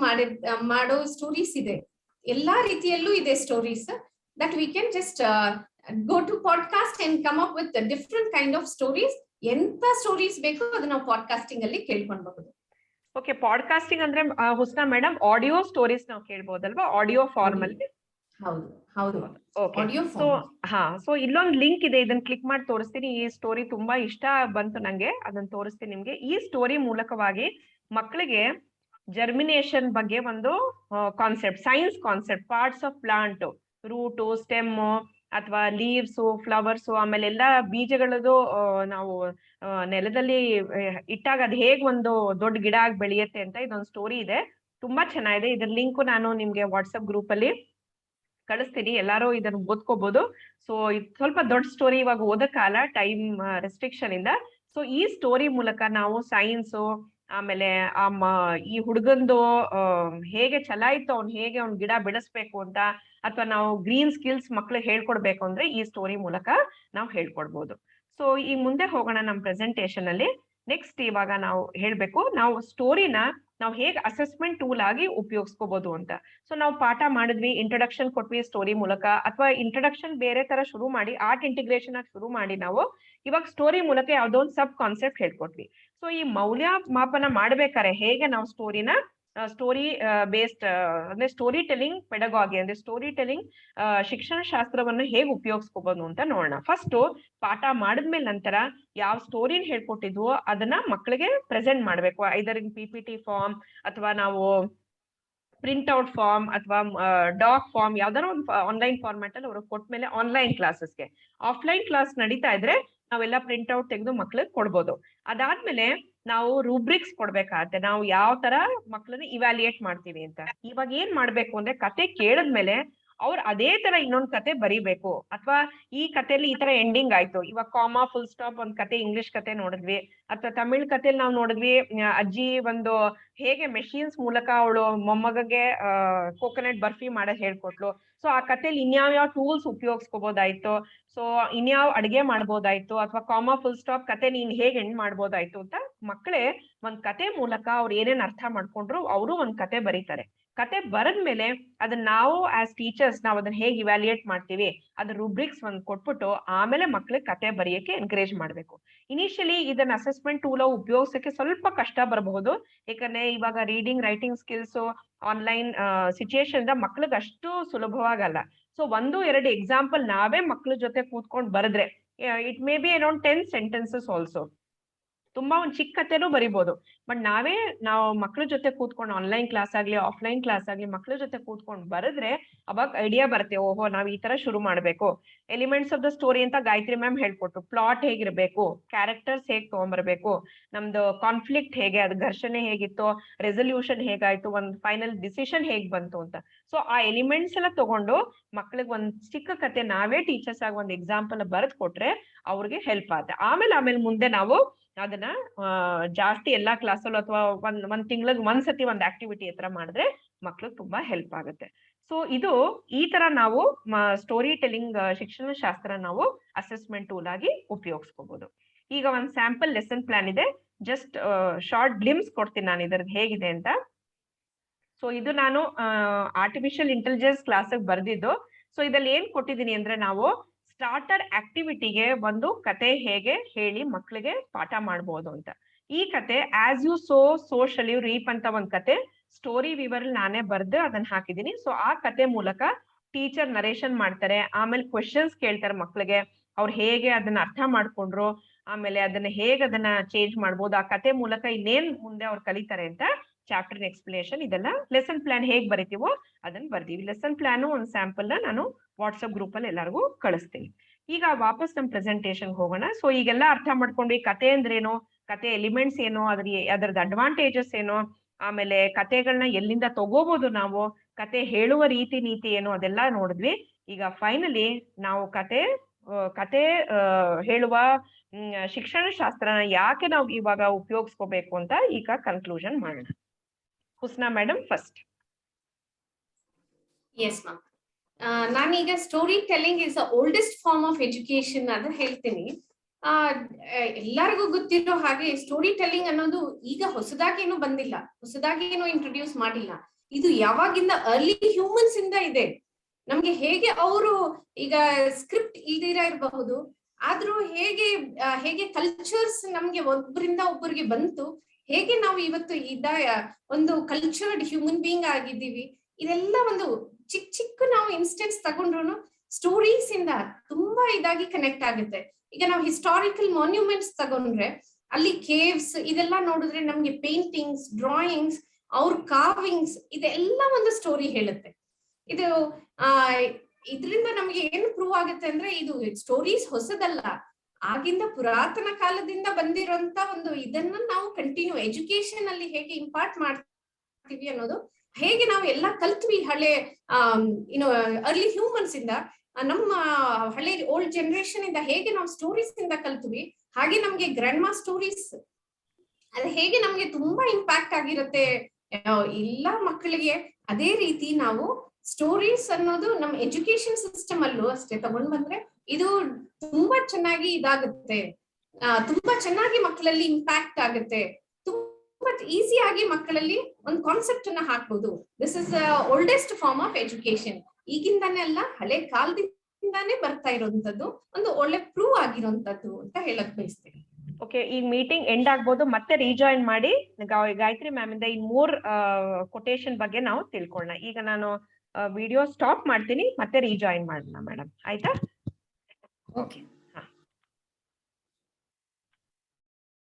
ಮಾಡೋ ಸ್ಟೋರೀಸ್ ಇದೆ. ಎಲ್ಲಾ ರೀತಿಯಲ್ಲೂ ಇದೆ stories that we can just go to podcast and come up with a different kind of stories. ಎಂತ ಸ್ಟೋರೀಸ್ ಬೇಕು ಅದು ನಾವು ಪಾಡ್ಕಾಸ್ಟಿಂಗ್ ಅಲ್ಲಿ ಕೇಳ್ಕೊಳ್ಬಹುದು. ಓಕೆ, ಪಾಡ್ಕಾಸ್ಟಿಂಗ್ ಅಂದ್ರೆ ಹುಸ್ನಾ ಮೇಡಮ್ ಆಡಿಯೋ ಸ್ಟೋರೀಸ್ ನಾವು ಕೇಳ್ಬಹುದಲ್ವಾ, ಆಡಿಯೋ ಫಾರ್ಮ್ ಅಲ್ಲಿ? ಹೌದು ಹೌದು, ಆಡಿಯೋ ಸೊ ಫಾರ್ಮ್. ಸೊ ಇಲ್ಲೊಂದು ಲಿಂಕ್ ಇದೆ, ಇದನ್ನ ಕ್ಲಿಕ್ ಮಾಡಿ ತೋರಿಸ್ತೀನಿ. ಈ ಸ್ಟೋರಿ ತುಂಬಾ ಇಷ್ಟ ಬಂತು ನಂಗೆ, ಅದನ್ನ ತೋರಿಸ್ತೀನಿ ನಿಮ್ಗೆ. ಈ ಸ್ಟೋರಿ ಮೂಲಕವಾಗಿ ಮಕ್ಕಳಿಗೆ ಜರ್ಮಿನೇಷನ್ ಬಗ್ಗೆ ಒಂದು concept, science concept, parts of plant, root, stem, ಅಥವಾ ಲೀವ್ಸ್, ಫ್ಲವರ್ಸ್, ಆಮೇಲೆ ಎಲ್ಲಾ ಬೀಜಗಳದ್ದು ನಾವು ನೆಲದಲ್ಲಿ ಇಟ್ಟಾಗ ಅದು ಹೇಗ್ ಒಂದು ದೊಡ್ಡ ಗಿಡ ಆಗಿ ಬೆಳೆಯುತ್ತೆ ಅಂತ ಇದೊಂದು ಸ್ಟೋರಿ ಇದೆ. ತುಂಬಾ ಚೆನ್ನಾಗಿದೆ. ಇದ್ರ ಲಿಂಕ್ ನಾನು ನಿಮ್ಗೆ ವಾಟ್ಸಪ್ ಗ್ರೂಪ್ ಅಲ್ಲಿ ಕಳಿಸ್ತೀನಿ, ಎಲ್ಲಾರು ಇದನ್ನ ಓದ್ಕೋಬಹುದು. ಸೊ ಇದು ಸ್ವಲ್ಪ ದೊಡ್ಡ ಸ್ಟೋರಿ, ಇವಾಗ ಓದಕ್ಕಾಗಲ್ಲ ಟೈಮ್ ರೆಸ್ಟ್ರಿಕ್ಷನ್ ಇಂದ. ಸೊ ಈ ಸ್ಟೋರಿ ಮೂಲಕ ನಾವು ಸೈನ್ಸ್, ಆಮೇಲೆ ಈ ಹುಡುಗಂದು ಹೇಗೆ ಚಲಾಯಿತು, ಹೇಗೆ ಅವ್ನ್ ಗಿಡ ಬೆಳೆಸ್ಬೇಕು ಅಂತ, ಅಥವಾ ನಾವು ಗ್ರೀನ್ ಸ್ಕಿಲ್ಸ್ ಮಕ್ಳಿಗೆ ಹೇಳ್ಕೊಡ್ಬೇಕು ಅಂದ್ರೆ ಈ ಸ್ಟೋರಿ ಮೂಲಕ ನಾವು ಹೇಳ್ಕೊಡ್ಬೋದು. ಸೊ ಈ ಮುಂದೆ ಹೋಗೋಣ ನಮ್ಮ ಪ್ರೆಸೆಂಟೇಶನ್ ಅಲ್ಲಿ. ನೆಕ್ಸ್ಟ್ ಇವಾಗ ನಾವು ಹೇಳ್ಬೇಕು, ನಾವು ಸ್ಟೋರಿನ ನಾವು ಹೇಗೆ ಅಸೆಸ್ಮೆಂಟ್ ಟೂಲ್ ಆಗಿ ಉಪಯೋಗಿಸ್ಕೋಬಹುದು ಅಂತ. ಸೊ ನಾವು ಪಾಠ ಮಾಡಿದ್ವಿ, ಇಂಟ್ರೊಡಕ್ಷನ್ ಕೊಟ್ವಿ ಸ್ಟೋರಿ ಮೂಲಕ, ಅಥವಾ ಇಂಟ್ರೊಡಕ್ಷನ್ ಬೇರೆ ತರ ಶುರು ಮಾಡಿ ಆರ್ಟ್ ಇಂಟಿಗ್ರೇಷನ್ ಆಗಿ ಶುರು ಮಾಡಿ ನಾವು ಇವಾಗ ಸ್ಟೋರಿ ಮೂಲಕ ಯಾವ್ದೋ ಒಂದು ಸಬ್ ಕಾನ್ಸೆಪ್ಟ್ ಹೇಳ್ಕೊಟ್ವಿ. ಸೊ ಈ ಮೌಲ್ಯಮಾಪನ ಮಾಡ್ಬೇಕಾರೆ ಹೇಗೆ ನಾವು ಸ್ಟೋರಿ ಬೇಸ್ಡ್ ಅಂದ್ರೆ ಸ್ಟೋರಿ ಟೆಲಿಂಗ್ ಪೆಡಗಾಗಿ ಅಂದ್ರೆ ಸ್ಟೋರಿ ಟೆಲಿಂಗ್ ಶಿಕ್ಷಣ ಶಾಸ್ತ್ರವನ್ನು ಹೇಗೆ ಉಪಯೋಗಿಸ್ಕೋಬಹುದು ಅಂತ ನೋಡೋಣ. ಫಸ್ಟ್ ಪಾಠ ಮಾಡಿದ್ಮೇಲೆ ನಂತರ ಯಾವ ಸ್ಟೋರಿನ ಹೇಳ್ಕೊಟ್ಟಿದ್ವೋ ಅದನ್ನ ಮಕ್ಕಳಿಗೆ ಪ್ರೆಸೆಂಟ್ ಮಾಡ್ಬೇಕು. ಐದರ್ ಇನ್ PPT ಫಾರ್ಮ್, ಅಥವಾ ನಾವು ಪ್ರಿಂಟ್ ಔಟ್ ಫಾರ್ಮ್, ಅಥವಾ ಡಾಕ್ ಫಾರ್ಮ್, ಯಾವ್ದಾರ ಒಂದು ಆನ್ಲೈನ್ ಫಾರ್ಮ್ಯಾಟ್ ಅಲ್ಲಿ ಅವ್ರಿಗೆ ಕೊಟ್ಮೇಲೆ ಆನ್ಲೈನ್ ಕ್ಲಾಸಸ್ಗೆ. ಆಫ್ಲೈನ್ ಕ್ಲಾಸ್ ನಡೀತಾ ಇದ್ರೆ ನಾವೆಲ್ಲ ಪ್ರಿಂಟ್ ಔಟ್ ತೆಗೆದು ಮಕ್ಳಿಗೆ ಕೊಡ್ಬೋದು. ಅದಾದ್ಮೇಲೆ ನಾವು ರೂಬ್ರಿಕ್ಸ್ ಕೊಡ್ಬೇಕಾಗತ್ತೆ, ನಾವು ಯಾವ ತರ ಮಕ್ಳನ್ನ ಇವ್ಯಾಲ್ಯೂಯೇಟ್ ಮಾಡ್ತೀವಿ ಅಂತ. ಇವಾಗ ಏನ್ ಮಾಡ್ಬೇಕು ಅಂದ್ರೆ, ಕತೆ ಕೇಳದ್ಮೇಲೆ ಅವ್ರು ಅದೇ ತರ ಇನ್ನೊಂದ್ ಕತೆ ಬರೀಬೇಕು, ಅಥವಾ ಈ ಕಥೆಯಲ್ಲಿ ಈ ತರ ಎಂಡಿಂಗ್ ಆಯ್ತು, ಇವಾಗ ಕಾಮಾ ಫುಲ್ ಸ್ಟಾಪ್ ಒಂದ್ ಕತೆ, ಇಂಗ್ಲಿಷ್ ಕತೆ ನೋಡಿದ್ವಿ, ಅಥವಾ ತಮಿಳ್ ಕಥೆಯಲ್ಲಿ ನಾವು ನೋಡಿದ್ವಿ, ಅಜ್ಜಿ ಒಂದು ಹೇಗೆ ಮೆಷಿನ್ಸ್ ಮೂಲಕ ಅವಳು ಮೊಮ್ಮಗಗೆ ಕೋಕೋನಟ್ ಬರ್ಫಿ ಮಾಡೋದ್ ಹೇಳ್ಕೊಟ್ಲು. ಸೊ ಆ ಕಥೆಯಲ್ಲಿ ಇನ್ಯಾವ್ಯಾವ ಟೂಲ್ಸ್ ಉಪಯೋಗಿಸ್ಕೋಬಹುದಾಯ್ತು, ಸೊ ಇನ್ಯಾವ್ ಅಡ್ಗೆ ಮಾಡ್ಬೋದಾಯ್ತು, ಅಥವಾ ಕಾಮಾ ಫುಲ್ ಸ್ಟಾಪ್ ಕತೆ ನೀನ್ ಹೇಗೆ ಎಂಡ್ ಮಾಡ್ಬೋದಾಯ್ತು ಅಂತ ಮಕ್ಕಳೇ ಒಂದ್ ಕತೆ ಮೂಲಕ ಅವ್ರು ಏನೇನ್ ಅರ್ಥ ಮಾಡ್ಕೊಂಡ್ರು ಅವರು ಒಂದ್ ಕತೆ ಬರೀತಾರೆ. ಕತೆ ಬರದ್ಮೇಲೆ ಅದನ್ನ ನಾವು ಆಸ್ ಟೀಚರ್ಸ್ ನಾವು ಅದನ್ನ ಹೇಗೆ ಇವ್ಯಾಲ್ಯೂಯೇಟ್ ಮಾಡ್ತೀವಿ, ಅದ್ರ ರೂಬ್ರಿಕ್ಸ್ ಒಂದ್ ಕೊಟ್ಬಿಟ್ಟು ಆಮೇಲೆ ಮಕ್ಳಿಗೆ ಕತೆ ಬರೆಯಕ್ಕೆ ಎನ್ಕರೇಜ್ ಮಾಡ್ಬೇಕು. ಇನಿಷಿಯಲಿ ಇದನ್ನ ಅಸೆಸ್ಮೆಂಟ್ ಟೂಲ್ ಉಪಯೋಗಿಸಕ್ಕೆ ಸ್ವಲ್ಪ ಕಷ್ಟ ಬರಬಹುದು, ಯಾಕಂದ್ರೆ ಇವಾಗ reading writing skills online situation ಮಕ್ಳಿಗೆ ಅಷ್ಟು ಸುಲಭವಾಗಲ್ಲ. ಸೊ 1-2 ಎಕ್ಸಾಂಪಲ್ ನಾವೇ ಮಕ್ಳ ಜೊತೆ ಕೂತ್ಕೊಂಡು ಬರೆದ್ರೆ, it may be around 10 sentences also, ತುಂಬಾ ಒಂದ್ ಚಿಕ್ಕ ಕಥೆನೂ ಬರಿಬಹುದು. ಬಟ್ ನಾವು ಮಕ್ಳ ಜೊತೆ ಕೂತ್ಕೊಂಡು ಆನ್ಲೈನ್ ಕ್ಲಾಸ್ ಆಗ್ಲಿ ಆಫ್ಲೈನ್ ಕ್ಲಾಸ್ ಆಗ್ಲಿ ಮಕ್ಳ ಜೊತೆ ಕೂತ್ಕೊಂಡು ಬರೆದ್ರೆ ಅವಾಗ ಐಡಿಯಾ ಬರುತ್ತೆ, ಓಹೋ ನಾವ್ ಈ ತರ ಶುರು ಮಾಡ್ಬೇಕು. ಎಲಿಮೆಂಟ್ಸ್ ಆಫ್ ದ ಸ್ಟೋರಿ ಅಂತ ಗಾಯತ್ರಿ ಮ್ಯಾಮ್ ಹೇಳ್ಕೊಟ್ರು, ಪ್ಲಾಟ್ ಹೇಗಿರ್ಬೇಕು, ಕ್ಯಾರೆಕ್ಟರ್ಸ್ ಹೇಗ್ ತಗೊಂಡ್ಬರ್ಬೇಕು, ನಮ್ದು ಕಾನ್ಫ್ಲಿಕ್ಟ್ ಹೇಗೆ, ಅದು ಘರ್ಷಣೆ ಹೇಗಿತ್ತು, ರೆಸಲ್ಯೂಷನ್ ಹೇಗಾಯ್ತು, ಒಂದ್ ಫೈನಲ್ ಡಿಸಿಷನ್ ಹೇಗ್ ಬಂತು ಅಂತ. ಸೊ ಆ ಎಲಿಮೆಂಟ್ಸ್ ಎಲ್ಲ ತಗೊಂಡು ಮಕ್ಳಿಗೆ ಒಂದ್ ಚಿಕ್ಕ ಕತೆ ನಾವೇ ಟೀಚರ್ಸ್ ಆಗಿ ಒಂದ್ ಎಕ್ಸಾಂಪಲ್ ಬರೆದ್ ಕೊಟ್ರೆ ಅವ್ರಿಗೆ ಹೆಲ್ಪ್ ಆಗುತ್ತೆ. ಆಮೇಲೆ ಮುಂದೆ ನಾವು ಅದನ್ನ ಜಾಸ್ತಿ ಎಲ್ಲಾ ಕ್ಲಾಸಲ್ಲೂ ಅಥವಾ ಒಂದ್ ತಿಂಗಳಿಗೆ ಒಂದ್ಸತಿ ಒಂದ್ ಆಕ್ಟಿವಿಟಿ ಹತ್ರ ಮಾಡಿದ್ರೆ ಮಕ್ಳಿಗೆ ತುಂಬಾ ಹೆಲ್ಪ್ ಆಗುತ್ತೆ. ಸೊ ಈ ತರ ನಾವು ಸ್ಟೋರಿ ಟೆಲಿಂಗ್ ಶಿಕ್ಷಣ ಶಾಸ್ತ್ರ ನಾವು ಅಸೆಸ್ಮೆಂಟ್ ಟೂಲ್ ಆಗಿ ಉಪಯೋಗಿಸ್ಕೋಬಹುದು. ಈಗ ಒಂದ್ ಸ್ಯಾಂಪಲ್ ಲೆಸನ್ ಪ್ಲಾನ್ ಇದೆ, ಜಸ್ಟ್ ಶಾರ್ಟ್ ಗ್ಲಿಮ್ಸ್ ಕೊಡ್ತೀನಿ ನಾನು ಇದ್ರದ್ದು ಹೇಗಿದೆ ಅಂತ. ಸೊ ಇದು ನಾನು ಆರ್ಟಿಫಿಷಿಯಲ್ ಇಂಟೆಲಿಜೆನ್ಸ್ ಕ್ಲಾಸಿಗೆ ಬರ್ದಿದ್ದು. ಸೊ ಇದ್ರಲ್ಲಿ ಏನ್ ಕೊಟ್ಟಿದ್ದೀನಿ ಅಂದ್ರೆ, ನಾವು ಸ್ಟಾರ್ಟರ್ ಆಕ್ಟಿವಿಟಿಗೆ ಒಂದು ಕತೆ ಹೇಗೆ ಹೇಳಿ ಮಕ್ಕಳಿಗೆ ಪಾಠ ಮಾಡ್ಬೋದು ಅಂತ. ಈ ಕತೆ as you sow shall you reap ಅಂತ ಒಂದ್ ಕತೆ ಸ್ಟೋರಿ ವಿವರ್ ನಾನೇ ಬರ್ದು ಅದನ್ನ ಹಾಕಿದೀನಿ. ಸೊ ಆ ಕತೆ ಮೂಲಕ ಟೀಚರ್ ನರೇಷನ್ ಮಾಡ್ತಾರೆ, ಆಮೇಲೆ ಕ್ವೆಶನ್ಸ್ ಕೇಳ್ತಾರೆ ಮಕ್ಳಿಗೆ, ಅವ್ರು ಹೇಗೆ ಅದನ್ನ ಅರ್ಥ ಮಾಡ್ಕೊಂಡ್ರು, ಆಮೇಲೆ ಅದನ್ನ ಹೇಗೆ ಅದನ್ನ ಚೇಂಜ್ ಮಾಡ್ಬೋದು, ಆ ಕತೆ ಮೂಲಕ ಇನ್ನೇನ್ ಮುಂದೆ ಅವ್ರು ಕಲಿತಾರೆ ಅಂತ ಚಾಪ್ಟರ್ ಎಕ್ಸ್ಪ್ಲೇಷನ್ ಇದೆಲ್ಲ ಲೆಸನ್ ಪ್ಲಾನ್ ಹೇಗ್ ಬರಿತೀವೋ ಅದನ್ನ ಬರ್ದೀವಿ. ಲೆಸನ್ ಪ್ಲಾನ್ ಒಂದು ಸ್ಯಾಂಪಲ್ ನ ನಾನು ವಾಟ್ಸ್ಆಪ್ ಗ್ರೂಪ್ ಅಲ್ಲಿ ಎಲ್ಲರಿಗೂ ಕಳಿಸ್ತೀನಿ. ಈಗ ವಾಪಸ್ ನಮ್ ಪ್ರೆಸೆಂಟೇಶನ್ ಹೋಗೋಣ. ಸೊ ಈಗೆಲ್ಲ ಅರ್ಥ ಮಾಡ್ಕೊಂಡ್ವಿ ಕತೆ ಅಂದ್ರೇನು, ಕತೆ ಎಲಿಮೆಂಟ್ಸ್ ಏನು, ಅದ್ರದ್ದು ಅಡ್ವಾಂಟೇಜಸ್ ಏನು, ಆಮೇಲೆ ಕತೆಗಳನ್ನ ಎಲ್ಲಿಂದ ತಗೋಬಹುದು ನಾವು, ಕತೆ ಹೇಳುವ ರೀತಿ ನೀತಿ ಏನು ಅದೆಲ್ಲ ನೋಡಿದ್ವಿ. ಈಗ ಫೈನಲಿ ನಾವು ಕತೆ ಹೇಳುವ ಶಿಕ್ಷಣ ಶಾಸ್ತ್ರನ ಯಾಕೆ ನಾವು ಇವಾಗ ಉಪಯೋಗಿಸ್ಕೋಬೇಕು ಅಂತ ಈಗ ಕನ್ಕ್ಲೂಷನ್ ಮಾಡೋಣ. Husna madam first. Yes ma'am, ನಾನೀಗ story telling is the oldest form of education ಅದು ಹೇಳ್ತೀನಿ. ಎಲ್ಲರಿಗೂ ಗೊತ್ತಿರೋ ಹಾಗೆ ಸ್ಟೋರಿ ಟೆಲ್ಲಿಂಗ್ ಅನ್ನೋದು ಈಗ ಹೊಸದಾಗೇನು ಬಂದಿಲ್ಲ, ಹೊಸದಾಗೇನು ಇಂಟ್ರೊಡ್ಯೂಸ್ ಮಾಡಿಲ್ಲ. ಇದು ಯಾವಾಗಿಂದ ಅರ್ಲಿ ಹ್ಯೂಮನ್ಸ್ ಇಂದ ಇದೆ. ನಮ್ಗೆ ಹೇಗೆ ಅವರು ಈಗ ಸ್ಕ್ರಿಪ್ಟ್ ಇಲ್ದಿರ ಇರಬಹುದು, ಆದ್ರೂ ಹೇಗೆ ಕಲ್ಚರ್ಸ್ ನಮ್ಗೆ ಒಬ್ಬರಿಂದ ಒಬ್ಬರಿಗೆ ಬಂತು, ಹೇಗೆ ನಾವು ಇವತ್ತು ಒಂದು ಕಲ್ಚರ್ಡ್ ಹ್ಯೂಮನ್ ಬೀಯಿಂಗ್ ಆಗಿದ್ದೀವಿ, ಇದೆಲ್ಲ ಒಂದು ಚಿಕ್ಕ ನಾವು ಇನ್ಸ್ಟೆನ್ಸ್ ತಗೊಂಡ್ರು ಸ್ಟೋರೀಸ್ ಇಂದ ತುಂಬಾ ಇದಾಗಿ ಕನೆಕ್ಟ್ ಆಗುತ್ತೆ. ಈಗ ನಾವು ಹಿಸ್ಟಾರಿಕಲ್ ಮಾನ್ಯುಮೆಂಟ್ಸ್ ತಗೊಂಡ್ರೆ ಅಲ್ಲಿ ಕೇವ್ಸ್ ಇದೆಲ್ಲ ನೋಡಿದ್ರೆ ನಮ್ಗೆ ಪೇಂಟಿಂಗ್ಸ್, ಡ್ರಾಯಿಂಗ್ಸ್, ಅವ್ರ ಕಾರ್ವಿಂಗ್ಸ್ ಇದೆಲ್ಲ ಒಂದು ಸ್ಟೋರಿ ಹೇಳುತ್ತೆ. ಇದು ಇದರಿಂದ ನಮ್ಗೆ ಏನು ಪ್ರೂವ್ ಆಗುತ್ತೆ ಅಂದ್ರೆ ಇದು ಸ್ಟೋರೀಸ್ ಹೊಸದಲ್ಲ, ಆಗಿಂದ ಪುರಾತನ ಕಾಲದಿಂದ ಬಂದಿರೋಂತ ಒಂದು ಇದನ್ನ ನಾವು ಕಂಟಿನ್ಯೂ ಎಜುಕೇಶನ್ ಅಲ್ಲಿ ಹೇಗೆ ಇಂಪಾರ್ಟ್ ಮಾಡ್ತೀವಿ ಅನ್ನೋದು, ಹೇಗೆ ನಾವು ಎಲ್ಲ ಕಲ್ತ್ವಿ ಹಳೆ ಅರ್ಲಿ ಹ್ಯೂಮನ್ಸ್ ಇಂದ, ನಮ್ಮ ಹಳೆ ಓಲ್ಡ್ ಜನರೇಷನ್ ಇಂದ ಹೇಗೆ ನಾವು ಸ್ಟೋರೀಸ್ ಇಂದ ಕಲ್ತ್ವಿ, ಹಾಗೆ ನಮ್ಗೆ ಗ್ರ್ಯಾಂಡ್ ಮಾ ಸ್ಟೋರೀಸ್ ಅದು ಹೇಗೆ ನಮ್ಗೆ ತುಂಬಾ ಇಂಪ್ಯಾಕ್ಟ್ ಆಗಿರುತ್ತೆ ಎಲ್ಲ ಮಕ್ಕಳಿಗೆ. ಅದೇ ರೀತಿ ನಾವು ಸ್ಟೋರೀಸ್ ಅನ್ನೋದು ನಮ್ಮ ಎಜುಕೇಶನ್ ಸಿಸ್ಟಮ್ ಅಲ್ಲೂ ಅಷ್ಟೇ ತಗೊಂಡ್ ಬಂದ್ರೆ ಇದು ತುಂಬಾ ಚೆನ್ನಾಗಿ ಇದಾಗುತ್ತೆ, ತುಂಬಾ ಚೆನ್ನಾಗಿ ಮಕ್ಕಳಲ್ಲಿ ಇಂಪ್ಯಾಕ್ಟ್ ಆಗುತ್ತೆ, ತುಂಬಾ ಈಸಿಯಾಗಿ ಮಕ್ಕಳಲ್ಲಿ ಒಂದು ಕಾನ್ಸೆಪ್ಟ್ ಅನ್ನ ಹಾಕ್ಬೋದು. This is oldest form of education. ಈಗಿಂದಾನೇ ಅಲ್ಲ, ಹಳೆ ಕಾಲದಿಂದಾನೇ ಬರ್ತಾ ಇರೋಂಥದ್ದು, ಒಂದು ಒಳ್ಳೆ ಪ್ರೂವ್ ಆಗಿರೋಂಥದ್ದು ಅಂತ ಹೇಳಕ್ ಬಯಸ್ತೀನಿ. ಓಕೆ, ಈ ಮೀಟಿಂಗ್ ಎಂಡ್ ಆಗ್ಬೋದು, ಮತ್ತೆ ರೀಜಾಯಿನ್ ಮಾಡಿ ಗಾಯತ್ರಿ ಮ್ಯಾಮ್ ಇಂದ ಈ 3 ಕೊಟೇಶನ್ ಬಗ್ಗೆ ನಾವು ತಿಳ್ಕೊಳ್ಳೋಣ. ಈಗ ನಾನು ವಿಡಿಯೋ ಸ್ಟಾಪ್ ಮಾಡ್ತೀನಿ, ಮತ್ತೆ ರೀಜಾಯಿನ್ ಮಾಡೋಣ ಮೇಡಮ್, ಆಯ್ತಾ? ಓಕೆ.